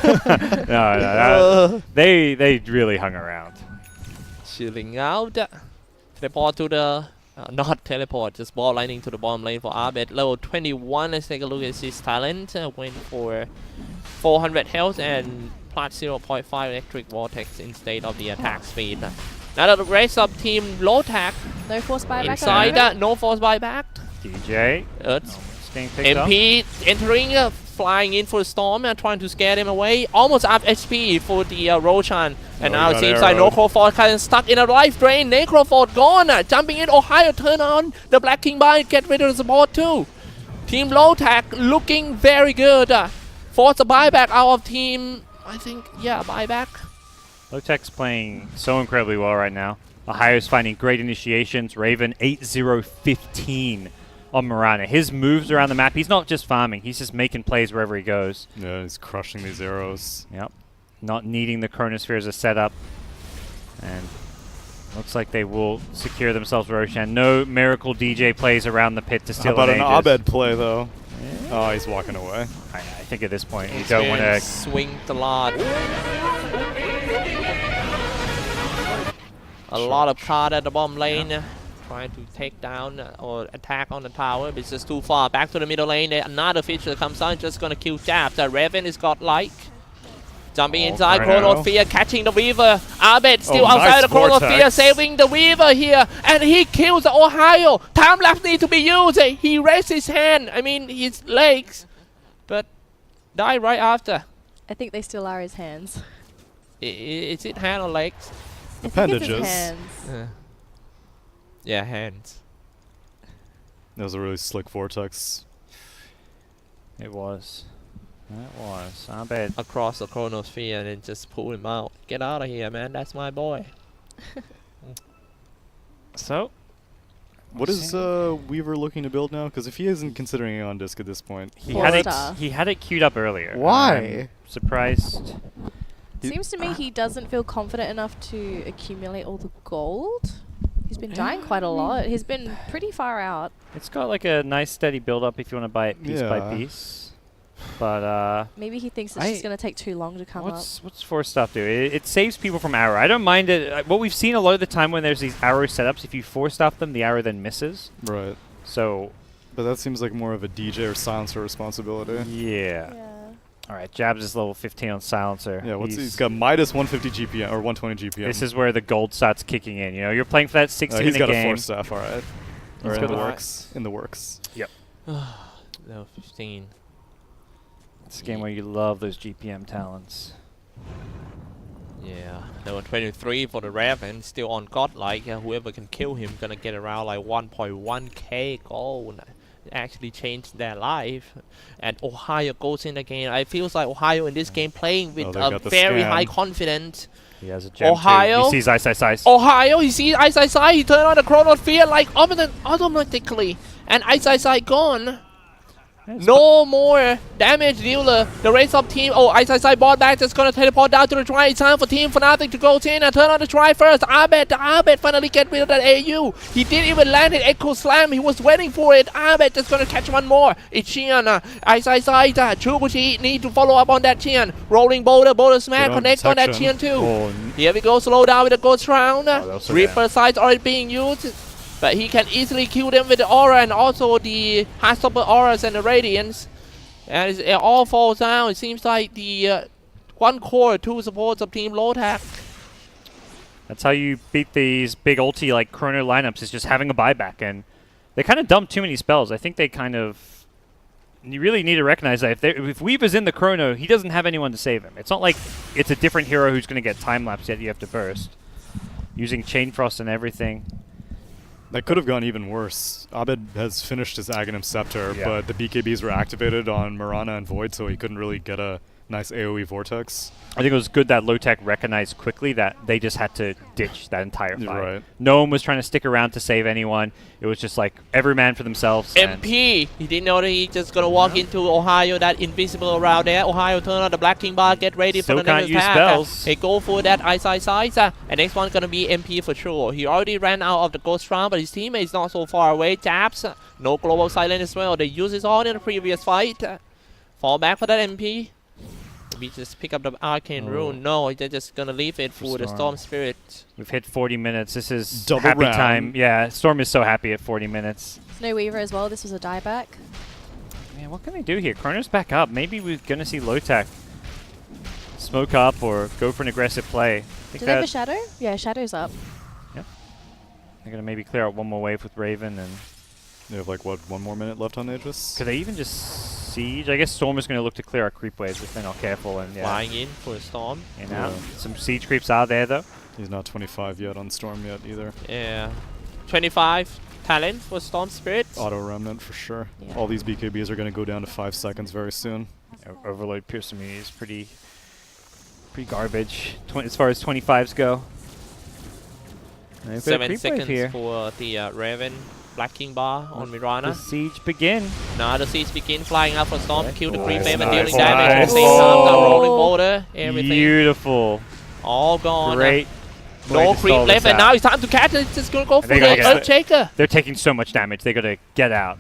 No. They really hung around. Chilling out. Teleport to the... not teleport, just ball lightning to the bottom lane for Abed. Level 21, let's take a look at his talent. Went for 400 health and plus 0.5 electric vortex instead of the attack speed. Now the rest of team Lotac. No force buyback. Inside, no force buyback. DJ. MP entering, flying in for the Storm and trying to scare them away. Almost up HP for the Roshan. And now it seems like Necrofort kind of stuck in a life drain. Necrofort gone. Jumping in. Ohio turn on the Black King buy. Get rid of the support too. Team Lotac looking very good. Force a buyback out of team. I think, buyback. Lotac's playing so incredibly well right now. Ohio's finding great initiations. Raven 8-0-15 on Mirana. His moves around the map, he's not just farming. He's just making plays wherever he goes. Yeah, he's crushing these arrows. Yep. Not needing the Chronosphere as a setup. And looks like they will secure themselves Roshan. No Miracle DJ plays around the pit to steal. How about an Abed play, though? Yeah. Oh, he's walking away. I think at this point, you don't want to... swing the lot. A lot of card at the bottom lane. Trying to take down or attack on the tower, but it's just too far. Back to the middle lane. Another feature comes on, just going to kill Jabs. Raven is godlike. Jumping inside, Chronosphere, catching the Weaver. Abed still outside the Chronosphere, saving the Weaver here. And he kills Ohio. Time lapse need to be used. He raised his hand, his legs. But die right after. I think they still are his hands. Is it hand or legs? Appendages. Hands. Yeah, hands. That was a really slick vortex. It was. That was. I bet. Across the Chronosphere and then just pull him out. Get out of here, man. That's my boy. So, What is Weaver looking to build now? Because if he isn't considering it on disc at this point, He had it. Four-star. He had it queued up earlier. Why? I'm surprised. Seems to me he doesn't feel confident enough to accumulate all the gold. He's been dying quite a lot. He's been pretty far out. It's got like a nice steady build up if you want to buy it piece by Yeah. piece. But Maybe he thinks it's just going to take too long to come up. what's force stuff do? It saves people from arrow. I don't mind it. What we've seen a lot of the time when there's these arrow setups, if you force stuff them, the arrow then misses. right? So But that seems like more of a DJ or silencer responsibility. yeah. Yeah. All right, Jabs is level 15 on silencer. Yeah, he's got minus 150 GPM or 120 GPM. This is where the gold starts kicking in. You know, you're playing for that 60 he's in got a a game. force staff, all right. Or He's in got the a- works. In the works. Level 15. It's a game where you love those GPM talents. Yeah, level 23 for the Raven, still on godlike. Whoever can kill him gonna get around like 1.1k gold. Actually changed their life. And Ohio goes in again. I feels like Ohio in this game playing with they a got the very scan. high confidence. He has a gem Ohio? too. He sees ice, ice, ice. Ohio, he sees Ice Ice Ice, he turned on the Chronosphere like automatically. And Ice Ice Ice gone. It's No more damage dealer. The race up team. Oh, Ice Ice Ice ball back. Just gonna teleport down to the try. It's time for Team Fnatic to go in and turn on the try first. Abed finally get rid of that AU. He didn't even land an Echo Slam. He was waiting for it. Abed just gonna catch one more. It's Chian. Ice Ice Ice. Chubuchi need to follow up on that Chian. Rolling boulder smash. Good on Connect on that detection. Chian too. Oh, Here we go. Slow down with the Ghost Round. that was so Reaper sides already being used. But he can easily kill them with the aura and also the Heartstopper auras and the Radiance. And it all falls down. It seems like the one core, two supports of Team Lotac. That's how you beat these big ulti like chrono lineups, is just having a buyback. And they kind of dump too many spells. I think they kind of... You really need to recognize that if Weaver's in the chrono, he doesn't have anyone to save him. It's not like it's a different hero who's going to get time-lapse yet you have to burst. Using Chain Frost and everything. That could have gone even worse. Abed has finished his Aghanim Scepter, Yeah. but the BKBs were activated on Mirana and Void, so he couldn't really get a nice AoE Vortex. I think it was good that Lotac recognized quickly that they just had to ditch that entire fight. Right. No one was trying to stick around to save anyone. It was just like every man for themselves. and MP! He didn't know that he just gonna walk into Ohio, that invisible around there. Ohio turn on the Black King bar, get ready Still for the next can't use attack. spells. They go for that Ice Ice Ice. And next one gonna be MP for sure. He already ran out of the Ghost Round, but his teammate is not so far away. Taps. No Global Silent as well. They used it all in the previous fight. Fall back for that MP. We just pick up the Arcane Rune. No, they're just gonna leave it for the Storm Spirit. We've hit 40 minutes. This is Double happy round. time. Yeah, Storm is so happy at 40 minutes. No Weaver as well. This was a dieback. Man, what can they do here? Chrono's back up. Maybe we're going to see Lotac smoke up or go for an aggressive play. I think Do they have a that shadow? Yeah, shadow's up. they're going to maybe clear out one more wave with Raven. And They have like, what, 1 more minute left on Aegis? could they even just siege? I guess Storm is going to look to clear our creep waves if they're not careful. And yeah, Flying in for a Storm. and Yeah. some siege creeps are there though. He's not 25 yet on Storm yet either. Yeah. 25 talent for Storm Spirit. Auto Remnant for sure. Yeah. All these BKBs are going to go down to 5 seconds very soon. Overload Pierce me is pretty garbage as far as 25s go. And we've got a 7 creep wave seconds here. for the Raven Black King bar on The Mirana. siege begin. Now the siege begin flying out for Storm to kill the creep Nice, wave and nice, dealing damage at the nice. same time. The Oh. rolling boulder, everything Beautiful. all gone. Great. way No to creep stall left, this and out. now it's time to catch it. It's just gonna go for they the gotta get Earthshaker. They're taking so much damage. They gotta get out.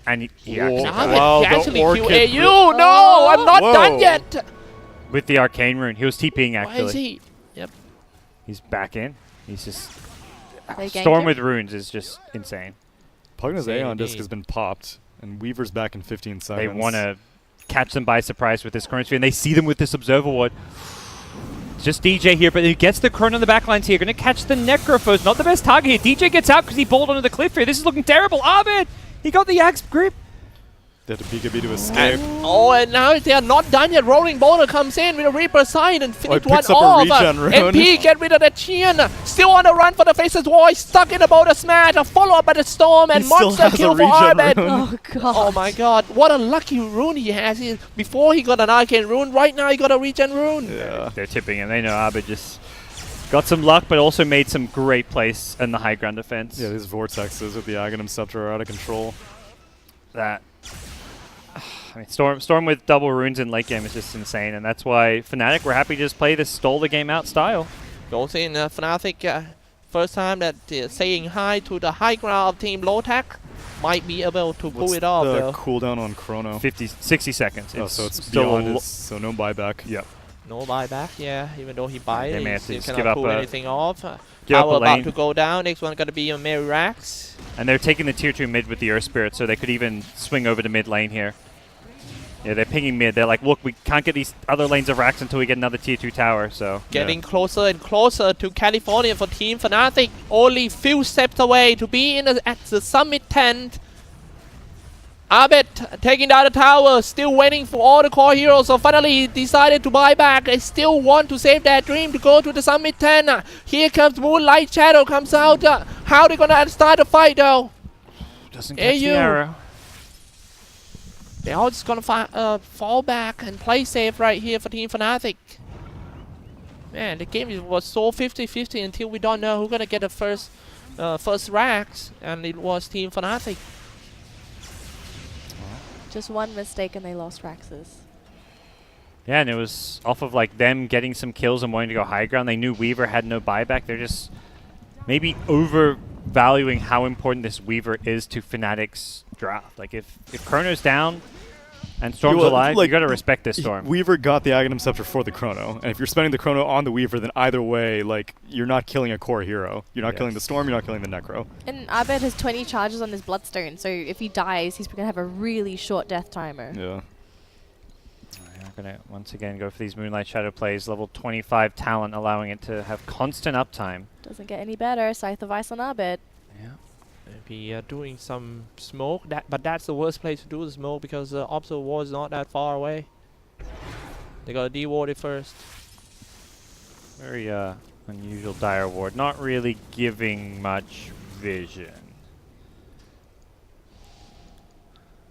And he actually Whoa. got Damn out. it, Wow, he the actually killed Orchid AU. No, I'm not Whoa. done yet. With the arcane rune. He was TPing Why actually. is he? He's back in. He's just They gank Storm him? with runes is just insane. Pugna's Insane Aeon disc indeed. has been popped, and Weaver's back in 15 seconds. They want to catch them by surprise with this Chronosphere, and they see them with this Observer Ward. It's just DJ here, but he gets the Chrono on the backlines here. Going to catch the Necrophos. Not the best target here. DJ gets out because he bowled onto the cliff here. This is looking terrible. Abed! He got the axe grip. They have to BKB to escape. And now they are not done yet. Rolling Boulder comes in with a Reaper sign and finish he one picks up a off. regen rune. MP get rid of the Chian. Still on the run for the Faceless Void. Stuck in the Boulder Smash. A follow up by the Storm and He still monster has kill a for regen Arbed. rune. Oh god. Oh my god, what a lucky rune he has. Before he got an Arcane Rune, right now he got a Regen Rune. Yeah. They're tipping him. They know Abed just Got some luck, but also made some great plays in the high ground defense. Yeah, these vortexes with the Aghanim Scepter are out of control. That. I mean, Storm with double runes in late game is just insane, and that's why Fnatic were happy to just play this stall the game out style. Goes in Fnatic. First time that saying hi to the high ground of Team Lotac. Might be able to pull it off, the though. cooldown on Chrono? 60 seconds. So it's still beyond so no buyback. Yep. No buyback, yeah. Even though he buys They may it, have to he just cannot give up pull a- anything off. give up Power a about lane. to go down. Next one gonna be a Mary Rax. And they're taking the tier 2 mid with the Earth Spirit, so they could even swing over to mid lane here. Yeah, they're pinging mid. They're like, look, we can't get these other lanes of racks until we get another tier 2 tower, so... Getting closer and closer to California for Team Fnatic. Only few steps away to be at the summit tent. Abed taking down the tower, still waiting for all the core heroes. So finally decided to buy back. They still want to save their dream to go to the summit tent. Here comes Moonlight Shadow comes out. How are they gonna start the fight though? Doesn't catch the AU. arrow. They're all just gonna fall back and play safe right here for Team Fnatic. Man, the game was so 50-50 until we don't know who's gonna get the first racks, and it was Team Fnatic. Just one mistake and they lost Raxus. Yeah, and it was off of like them getting some kills and wanting to go high ground. They knew Weaver had no buyback. They're just maybe overvaluing how important this Weaver is to Fnatic's draft. Like if Chrono's down and Storm's alive, you gotta respect this Storm. Weaver got the Aghanim Scepter for the Chrono, and if you're spending the Chrono on the Weaver, then either way, like, you're not killing a core hero. You're not killing the Storm, you're not killing the Necro. And Abed has 20 charges on his Bloodstone, so if he dies, he's going to have a really short death timer. Yeah. I'm gonna once again go for these Moonlight Shadow plays. Level 25 talent, allowing it to have constant uptime. Doesn't get any better. Scythe of Ice on Abed. Yeah. Maybe doing some smoke, but that's the worst place to do the smoke because the obstacle wall is not that far away. They gotta de-ward it first. Very unusual Dire Ward. Not really giving much vision.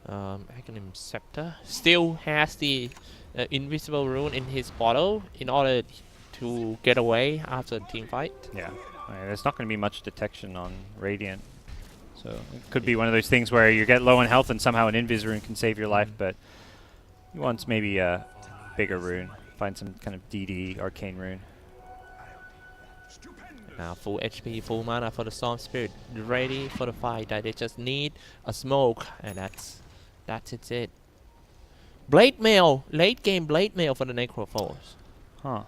Aghanim Scepter still has the invisible rune in his bottle in order to get away after the team fight. Yeah. There's not going to be much detection on Radiant. So it could be one of those things where you get low on health and somehow an Invis rune can save your life, but he wants maybe a bigger rune. Find some kind of DD arcane rune. Now full HP, full mana for the Storm Spirit, ready for the fight. That they just need a smoke, and that's it. Blade Mail, late game Blade Mail for the Necro Force. Huh.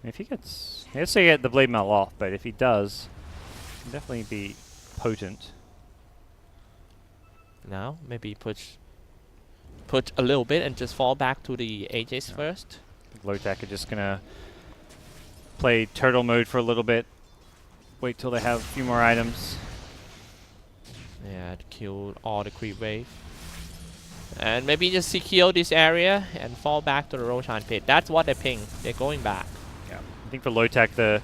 If he gets... He has to get the Blade Mail off, but if he does, it can definitely be potent. Now maybe put a little bit and just fall back to the Aegis first. Lotac are just going to play turtle mode for a little bit. Wait till they have a few more items. Yeah, to kill all the creep wave. And maybe just secure this area and fall back to the Roshan pit. That's what they ping. They're going back. Yeah. I think for Lotac, the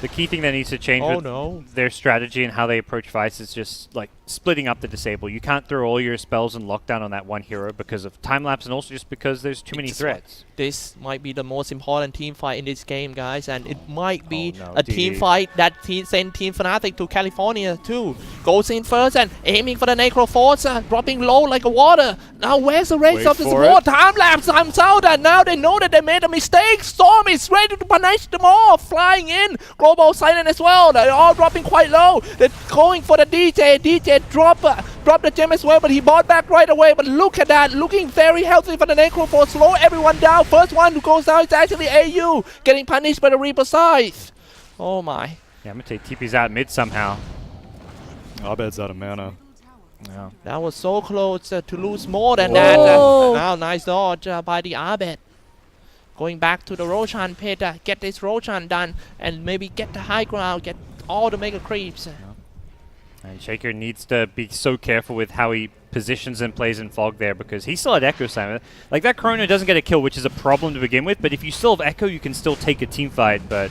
key thing that needs to change Oh with no. their strategy and how they approach fights is just like splitting up the disable. You can't throw all your spells and lockdown on that one hero because of time lapse and also just because there's too many threats. This might be the most important team fight in this game, guys, and it might be no, a team DD. fight that send Team Fnatic to California too. Goes in first and aiming for the Necro Force, dropping low like a water. Now where's the rest Wait of the for support? Time lapse comes out and now they know that they made a mistake. Storm is ready to punish them all. Flying in, Global Silent as well. They're all dropping quite low. They're going for the DJ. DJ drop the gem as well, but he bought back right away. But look at that, looking very healthy for the Necro Force. Slow everyone down. First one who goes down is actually AU, getting punished by the Reaper Scythe. Oh my. Yamate TP's out mid somehow. Abed's out of mana. Yeah. That was so close to lose more than that. Whoa. Now nice dodge by the Abed. Going back to the Roshan pit, get this Roshan done, and maybe get the high ground, get all the mega creeps. And Shaker needs to be so careful with how he positions and plays in Fog there because he still had Echo Slam. Like that Chrono doesn't get a kill, which is a problem to begin with, but if you still have Echo, you can still take a team fight, but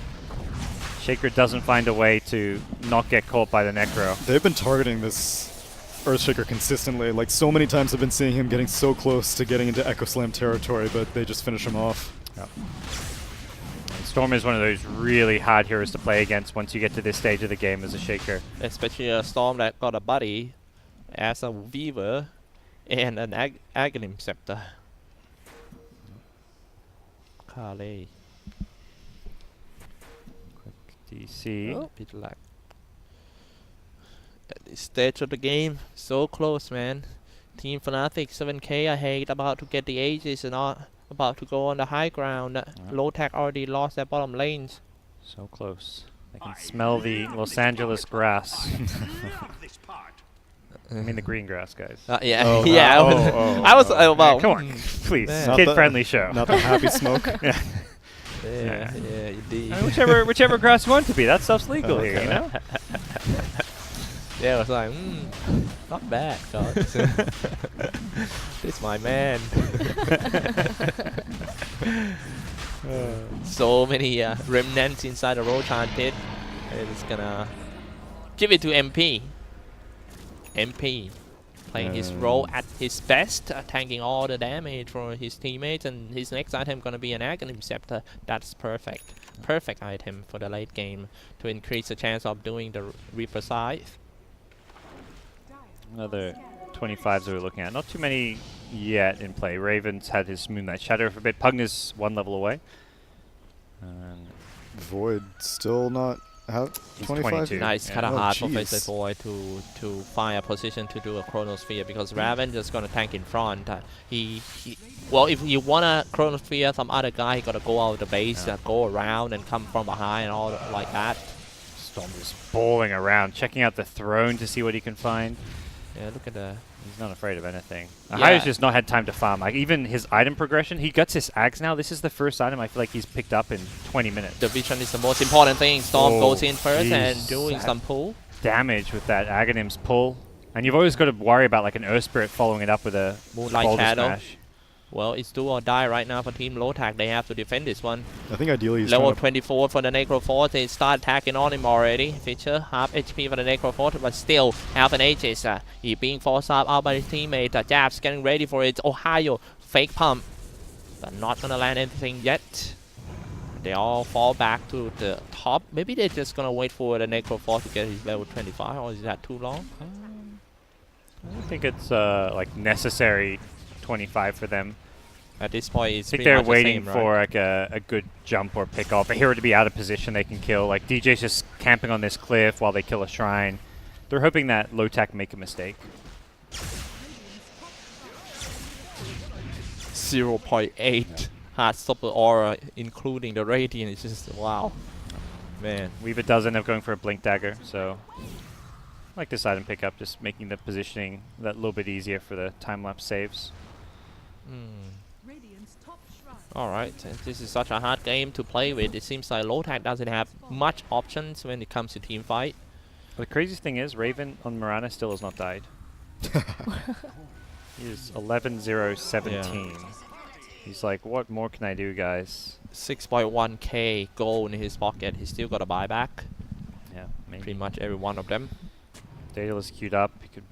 Shaker doesn't find a way to not get caught by the Necro. They've been targeting this Earthshaker consistently. Like, so many times I've been seeing him getting so close to getting into Echo Slam territory, but they just finish him off. Yep. And Storm is one of those really hard heroes to play against once you get to this stage of the game as a Shaker. Especially a Storm that got a buddy as a Weaver and an Aghanim Scepter. Kale. DC. Oh. Bit like at this stage of the game, so close, man. Team Fnatic 7k ahead, about to get the Aegis and about to go on the high ground. Lotac already lost their bottom lanes. So close. I can smell the Los Angeles grass. I mean the green grass, guys. Yeah, Oh, yeah. I was Yeah, well. come on, please. Man. Kid-friendly show. Not the happy smoke. Yeah. Yeah, indeed. I mean, whichever grass you want it to be. That stuff's legal here, you know? Yeah, I was like, not bad, guys. This my man. So many remnants inside the Roshan pit. It's gonna give it to MP. MP playing his role at his best, tanking all the damage for his teammates, and his next item gonna be an Aghanim Scepter. That's perfect. Perfect item for the late game to increase the chance of doing the Reaper Scythe. Another 25s that we're looking at. Not too many yet in play. Raven's had his Moonlight Shadow for a bit. Pugna's one level away. And Void still not have He's 25. 22. Now it's Yeah. kind of Oh, hard for jeez. Faceless Boy to find a position to do a Chronosphere because Raven just gonna tank in front. Well, if you want a Chronosphere, some other guy he gotta go out of the base, go around and come from behind and all like that. Storm is bowling around, checking out the throne to see what he can find. Yeah, look at the. He's not afraid of anything. Yeah. Ahayo's just not had time to farm. Like even his item progression, he gets his Ags now. This is the first item I feel like he's picked up in 20 minutes. The vision is the most important thing. Storm Oh, goes in first and jeez. doing That- some pull. Damage with that Aghanim's pull. And you've always got to worry about like an Earth Spirit following it up with a Moonlight Boulder Shadow. Smash. Well, it's do or die right now for Team Lotac. They have to defend this one. I think ideally he's Level trying to 24 for the Necro Force. They start attacking on him already. Feature half HP for the Necro Force, but still half an Aegis. He being forced out by his teammate. Jabs getting ready for it. Ohio fake pump, but not gonna land anything yet. They all fall back to the top. Maybe they're just gonna wait for the Necro Force to get his level 25, or is that too long? I don't think it's like necessary 25 for them. At this point, I it's think pretty they're much the waiting same, for right? like a good jump or pick off. A hero to be out of position they can kill. Like DJ's just camping on this cliff while they kill a shrine. They're hoping that Lotac make a mistake. 0.8 hard stopper aura, including the radiant. It's just wow, man. Weaver doesn't have going for a blink dagger, so I like this item pickup, just making the positioning that little bit easier for the time lapse saves. Alright, this is such a hard game to play with. It seems like Lotac doesn't have much options when it comes to team fight. The craziest thing is Raven on Mirana still has not died. He is 11-0-17. He's like, what more can I do, guys? 6.1k gold in his pocket. He's still got a buyback. Yeah, maybe. Pretty much every one of them. Daedalus queued up. He could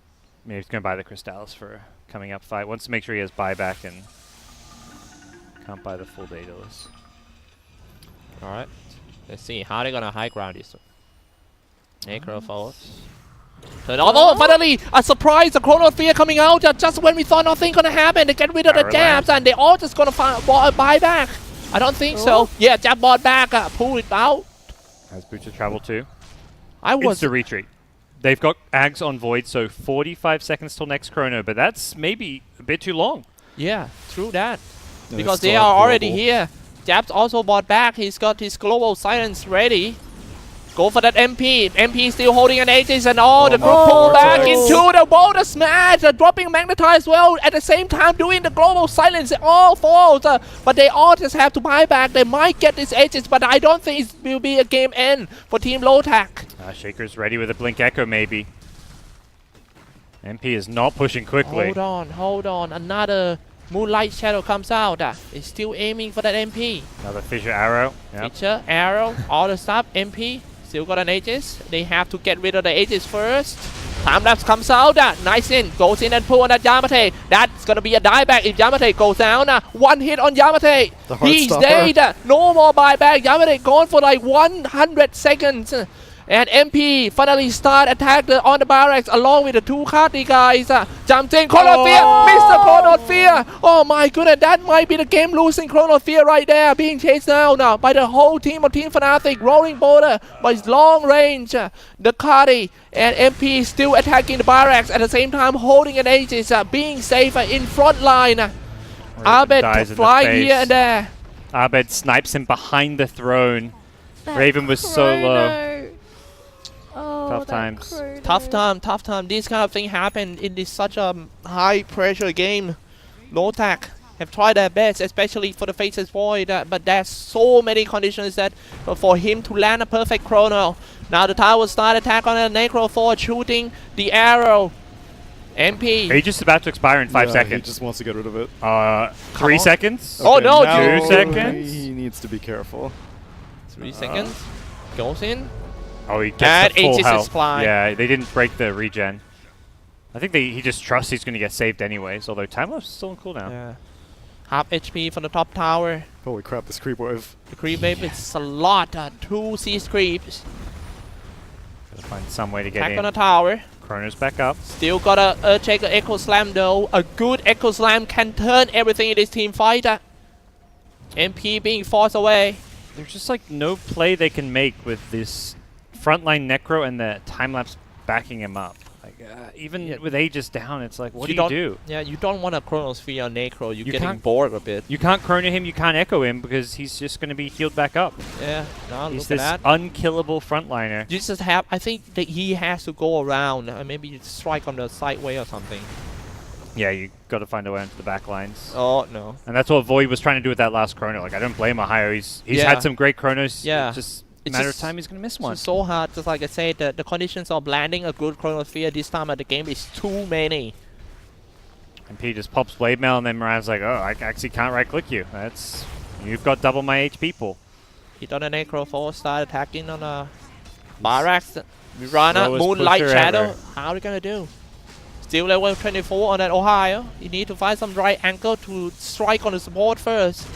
maybe he's going to buy the Crystallis for a coming up fight. Wants to make sure he has buyback and can't buy the full Daedalus. Alright, let's see how they're gonna high ground this one. Necro Force. Oh, finally a surprise! A Chronosphere coming out just when we thought nothing gonna happen. They get rid of the Power jabs and they all just gonna buy back. I don't think so. Yeah, jab bought back. Pull it out. Has Butcher travel too? I was It's a retreat. They've got Ags on Void, so 45 seconds till next Chrono, but that's maybe a bit too long. yeah, true that. Yeah, Because still they have are already global. here. Jabs also bought back. He's got his global silence ready. Go for that MP. MP still holding an Aegis and all. The group pull back into the Boulder Smash. Dropping Magnetize well. At the same time doing the global silence. It all falls. But they all just have to buy back. They might get this Aegis, but I don't think it will be a game end for Team Lotac. Shaker's ready with a Blink Echo maybe. MP is not pushing quickly. Hold on. Another Moonlight Shadow comes out. It's still aiming for that MP. Another Fissure Arrow. Yep. Feature, arrow, all the stuff, MP. Still got an Aegis. They have to get rid of the Aegis first. Time lapse comes out. Nice in. Goes in and pull on that Yamate. That's gonna be a dieback if Yamate goes down. One hit on Yamate. The heart He's stopper. dead. No more buyback. Yamate gone for like 100 seconds. And MP finally start attack on the barracks along with the two Cardi guys. Jumps in. Chronosphere. Mr. Chronosphere. Oh my goodness. That might be the game losing Chronosphere right there. Being chased down now by the whole team of Team Fnatic. Rolling border by his long range. The Cardi and MP still attacking the barracks at the same time holding an Aegis. Being safer in front line. Abed dies in the flying face. here and there. Abed snipes him behind the throne. Raven was so low. Oh, Tough that times. chrono. Tough time. This kind of thing happen in this such a high pressure game. Lotac have tried their best, especially for the Faceless Void, but there's so many conditions that for him to land a perfect chrono. Now the tower start attack on a Necro 4, shooting the arrow. MP. Aegis is about to expire in 5 He seconds. just wants to get rid of it. 3 on. seconds. Oh, no, now 2 seconds. He needs to be careful. 3 seconds. Goes in. Oh, he gets And the full Aegis is health. flying. Yeah, they didn't break the regen. I think he just trusts he's going to get saved anyways, although time lapse is still on cooldown. Yeah. Half HP from the top tower. Holy crap, this creep wave. The creep wave is a lot. 2 siege creeps. Gotta find some way to get Attack on in. the tower. Chrono's back up. Still got a check Echo Slam though. A good Echo Slam can turn everything in this team fight. MP being forced away. There's just like no play they can make with this frontline Necro and the time-lapse backing him up. Like, even with Aegis down, it's like, what do you do? Yeah, you don't want a Chronosphere on Necro. You're getting can't- bored a bit. You can't Chrono him, you can't Echo him, because he's just going to be healed back up. Yeah, now He's look at this that. unkillable frontliner. You just have, I think that he has to go around. Maybe you strike on the sideway or something. Yeah, you got to find a way into the back lines. Oh, no. And that's what Void was trying to do with that last Chrono. Like, I don't blame Ohio. He's Yeah. had some great Chronos. Yeah. It's just a It's matter of just time he's going to miss It's one. so hard, just like I said, the conditions of landing a good Chronosphere this time of the game is too many. And P just pops Blade Mail, and then Moran's like, oh, I actually can't right-click you. You've got double my HP pool. Hit on a Necro 4, start attacking on a Barracks, Mirana, Slowest Moonlight pusher Shadow. ever. How are you gonna do? Still level 24 on that Ohio. You need to find some right angle to strike on the support first.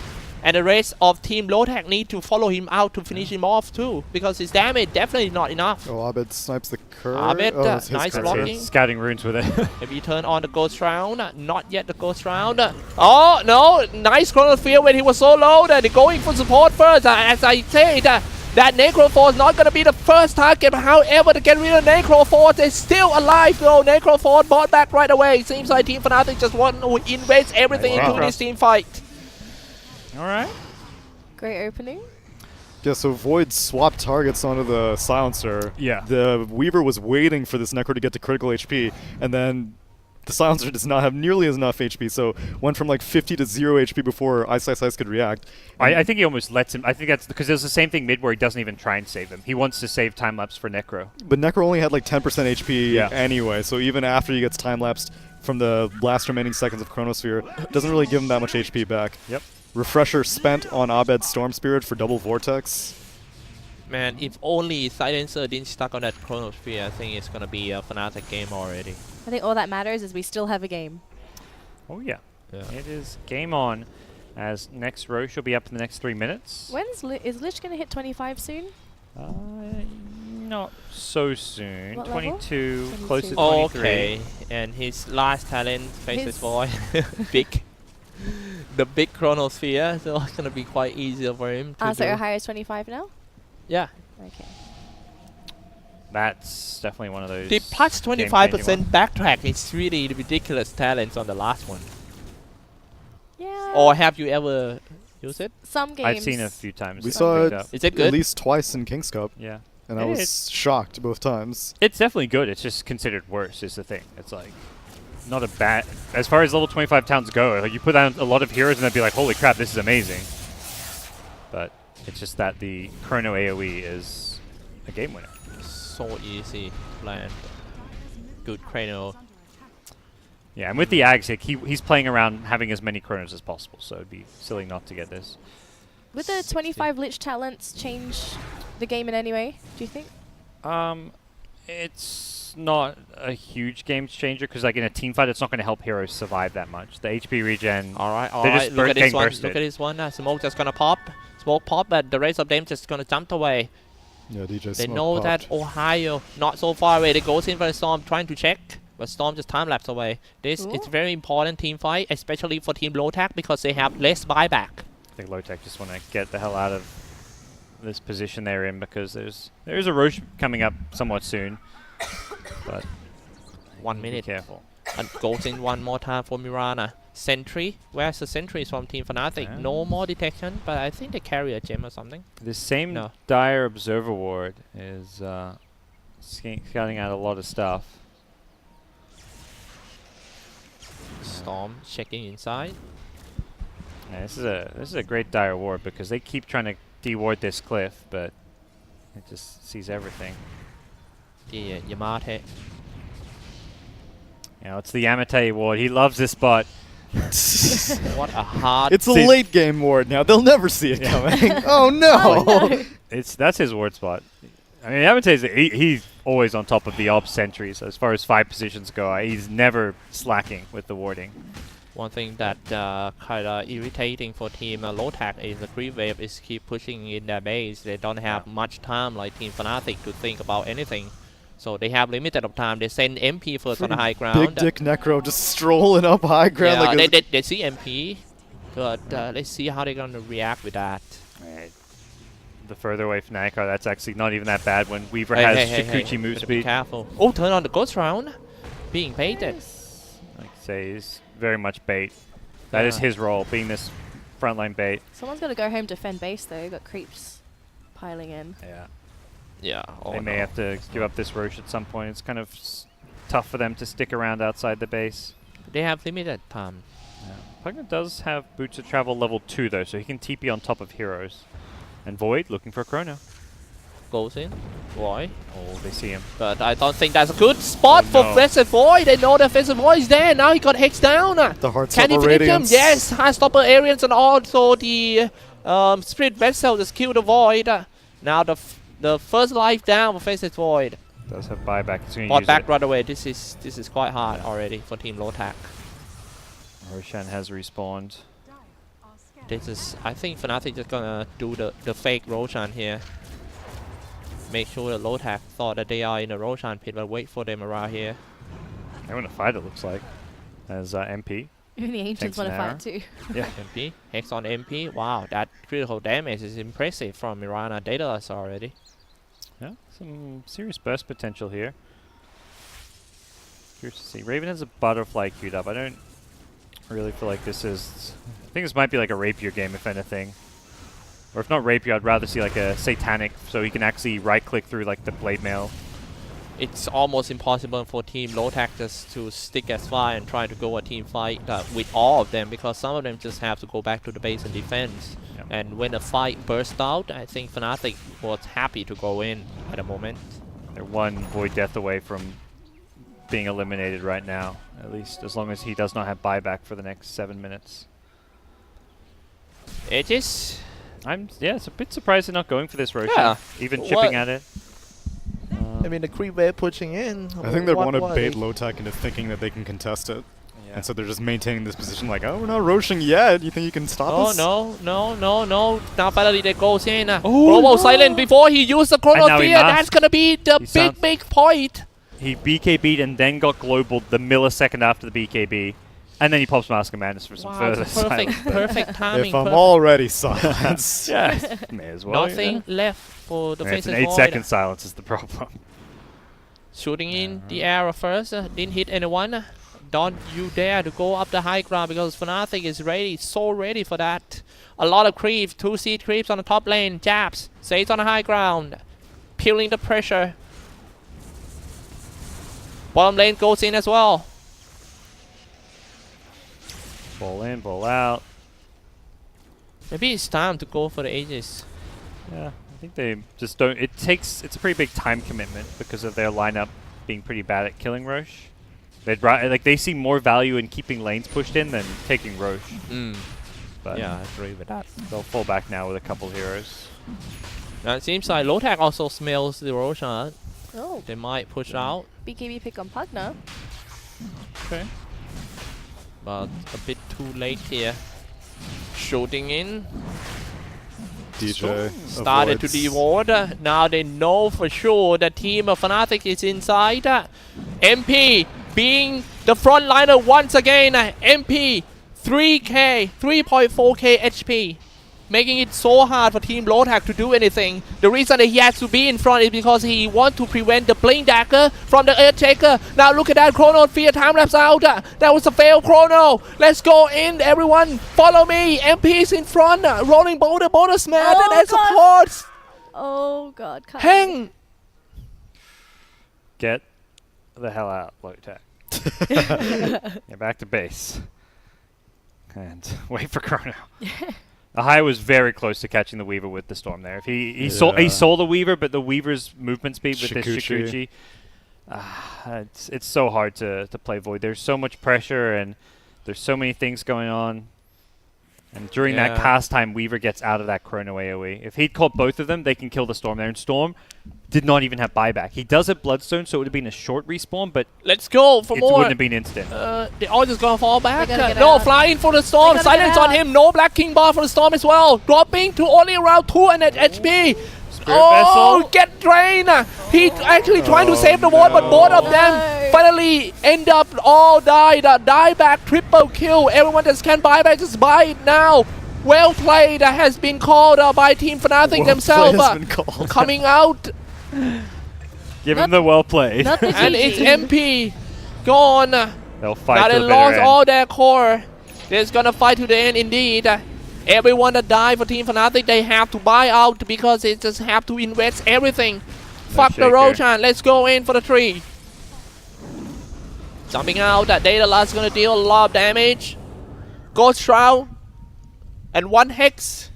And the rest of Team Lotac need to follow him out to finish him off too, because his damage definitely not enough. Oh, Abed snipes the curve. Abed, it's his nice curve. blocking. Scouting runes with it. Maybe turn on the Ghost Round. Not yet the Ghost Round. Oh, no. Nice Chronosphere when he was so low. They're going for support first. As I said, that Necro Force not going to be the first target. However, to get rid of Necro Force, they're still alive though. Necro Force bought back right away. Seems like Team Fnatic just want to invest everything Wow. into this team fight. All right. Great opening. Yeah, so Void swapped targets onto the Silencer. Yeah. The Weaver was waiting for this Necro to get to critical HP, and then the Silencer does not have nearly enough HP, so went from like 50 to 0 HP before Ice could react. I think he almost lets him. I think that's because there's the same thing mid where he doesn't even try and save him. He wants to save time lapse for Necro. But Necro only had like 10% HP Yeah. anyway, so even after he gets time-lapsed from the last remaining seconds of Chronosphere, doesn't really give him that much HP back. Yep. Refresher spent on Abed's Storm Spirit for double Vortex. Man, if only Silencer didn't stuck on that Chronosphere, I think it's going to be a Fnatic game already. I think all that matters is we still have a game. Oh yeah. Yeah. It is game on. As next Roche will be up in the next 3 minutes. Is Lich going to hit 25 soon? Not so soon. What level? 22, close to 22. 23. Okay, and his last talent faces His- boy, big, the big Chronosphere, so it's gonna be quite easier for him to So do. Ohio is 25 now? Yeah, Okay. That's definitely one of those. the plus game-changing 25% backtrack is really ridiculous talents on the last one. Yeah. Or have you ever used it? Some games. I've seen it a few times. We it's saw picked it up. Is it at good? least twice in King's Cup, Yeah. and I Yeah, was shocked both times. It's definitely good. It's just considered worse is the thing. It's like not a bad. As far as level 25 towns go, like you put down a lot of heroes and they'd be like, holy crap, this is amazing. But it's just that the Chrono AoE is a game winner. So easy to land. Good Chrono. Yeah, and with the Ags, like, he's playing around having as many Chronos as possible, so it'd be silly not to get this. Would the 25 Lich talents change the game in any way, do you think? It's it's not a huge game changer because, like, in a team fight, it's not going to help heroes survive that much. The HP regen. All right. They're just Look at this getting one. bursted. Look at this one. Smoke just gonna pop. Smoke pop, but the rest of them just gonna jump away. Yeah, DJ They Smoke know that popped. Ohio not so far away. They goes in for the Storm, trying to check, but Storm just time lapse away. This is very important team fight, especially for Team Lotac because they have less buyback. I think Lotac just want to get the hell out of this position they're in because there is a Roche coming up somewhat soon. But 1 be minute. careful. And goes in one more time for Mirana. Sentry. Where's the sentries from Team Fnatic? Yeah. No more detection, but I think they carry a gem or something. This same No. Dire Observer Ward is scouting out a lot of stuff. Storm checking inside. Yeah, this is a great Dire Ward because they keep trying to deward this cliff, but it just sees everything. Yeah, Yamate. You know, it's the Yamate Ward. He loves this spot. What a hard. It's a See- late game ward now. They'll never see it Yeah. coming. Oh no! Oh, no. That's his ward spot. I mean, Yamate's he's always on top of the ob sentries as far as 5 positions go. He's never slacking with the warding. One thing that kind of irritating for Team Lotac is the creep wave is keep pushing in their base. They don't have much time like Team Fnatic to think about anything. So they have limited of time. They send MP first on the high ground. Big Dick Necro just strolling up high ground Yeah, like a they see MP, but let's see how they're gonna react with that. Right. The further away Fnatic are, that's actually not even that bad when Weaver Hey, has hey, hey, Shukuchi move better be speed. careful. Oh, turn on the ghost round. Being baited. Like I say, he's very much bait. That is Yeah. his role, being this frontline bait. Someone's got to go home defend base though. Got creeps piling in. Yeah. Yeah. Oh, They may no. have to give up this Roche at some point. It's kind of tough for them to stick around outside the base. They have limited time. Yeah. Pugna does have Boots of Travel level 2 though, so he can TP on top of heroes. And Void looking for a Chrono. Goes in. Void. Oh, they see him. But I don't think that's a good spot Oh, for no. Flesh Void. They know that Flesh Void is there. Now he got Hex down. the Can he Heartstopper finish him? Radiance. Yes. Heartstopper Arians and also the Spirit Vessel just kill the Void. Now the first life down for Flesh Void. Does have buyback. He's going to Bought use back it. right away. This is quite hard already for Team Lotac. Roshan has respawned. This is, I think Fnatic just gonna do the fake Roshan here. Make sure that Lotac thought that they are in the Roshan pit, but wait for them around here. They want to fight, it looks like. As MP. Even the Thanks, ancients want to Nara. fight too. Yeah. MP, Hex on MP. Wow, that critical damage is impressive from Mirana Daedalus already. Yeah, some serious burst potential here. Curious to see. Raven has a butterfly queued up. I don't really feel like this is... I think this might be like a rapier game, if anything. Or if not rapier, I'd rather see like a satanic, so he can actually right-click through like the blade mail. It's almost impossible for Team Lotac just to stick as far and try to go a team fight with all of them, because some of them just have to go back to the base and defense. Yep. And when a fight burst out, I think Fnatic was happy to go in at the moment. They're one Void Death away from being eliminated right now, at least as long as he does not have buyback for the next 7 minutes. Aegis. It's a bit surprised they're not going for this Roshan. Yeah. Even What? chipping at it. I mean, the creep wave pushing in. I think they What want to was? bait Lotac into thinking that they can contest it. Yeah. And so they're just maintaining this position like, oh, we're not Roshing yet. You think you can stop Oh us? no. Now finally they goes in. Oh, Global no. Silent before he used the And now he Chronosphere. That's masked. gonna be the He sounds- big point. He BKB'd and then got global the millisecond after the BKB. And then he pops Mask of Madness for some Wow, further it's perfect, silence. perfect timing. If I'm perfect. already silenced. Yeah, may as well. Nothing left for the Yeah, it's Faces an Void. 8-second silence is the problem. Shooting in the air first, didn't hit anyone. Don't you dare to go up the high ground because Fnatic is ready, so ready for that. A lot of creeps, 2 seed creeps on the top lane. Jabs stays on the high ground, peeling the pressure. Bottom lane goes in as well. Ball in, ball out. Maybe it's time to go for the Aegis. Yeah, I think they just don't. It's a pretty big time commitment because of their lineup being pretty bad at killing Roche. They see more value in keeping lanes pushed in than taking Roche. But Yeah, I agree with that. they'll fall back now with a couple heroes. Now it seems like Lotac also smells the Roshan. Oh, They might push out, BKB pick on Pugna. Okay. but a bit too late here. Shooting in. DJ Started to avoids. deward. Now they know for sure the team of Fnatic is inside. MP being the frontliner once again. MP 3k, 3.4k HP. Making it so hard for Team Lotac to do anything. The reason that he has to be in front is because he wants to prevent the Blink Dagger from the Earth Taker. Now look at that, Chrono Fear time lapse out. That was a fail, Chrono. Let's go in, everyone. Follow me. MP's in front. Rolling boulder smash, Oh, and God. supports. Oh god, cut. Hang. Get the hell out, Lotac. Get back to base. And wait for Chrono. Ahaya was very close to catching the Weaver with the Storm there. If he saw the Weaver, but the Weaver's movement speed with this Shukuchi, it's so hard to play Void. There's so much pressure and there's so many things going on. And during that cast time, Weaver gets out of that Chrono AoE. If he'd caught both of them, they can kill the Storm there. And Storm did not even have buyback. He does have Bloodstone, so it would have been a short respawn, but Let's go for it more. wouldn't have been instant. They're all just gonna fall back. They gotta get No, out. flying for the Storm. They gotta get Silence on out. him. No Black King bar for the Storm as well. Dropping to only around 200 HP. Spirit Oh, Vessel. get drained. He actually trying to save the ward, but both of them finally end up all died. Dieback triple kill. Everyone that can buy back, just buy it now. Well played. Has been called by Team Fnatic themselves. Has been called. Coming out. Give him the well played. Not the And it's GG. MP gone. They'll fight Now to they the lost bitter end. all their core. They're gonna fight to the end indeed. Everyone that died for Team Fnatic, they have to buy out because they just have to invest everything. Fuck the shaker. Roshan. Let's go in for the tree. Jumping out. That Daedalus gonna deal a lot of damage. Ghost Shroud and 1 Hex.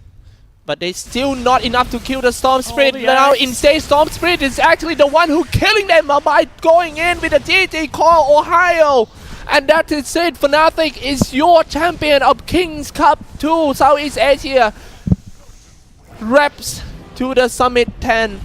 But they still not enough to kill the Storm Spirit. the Now axe. instead Storm Spirit is actually the one who killing them by going in with the GG call Ohio. And that is it. Fnatic is your champion of Kings Cup 2 Southeast Asia. Reps to the Summit 10.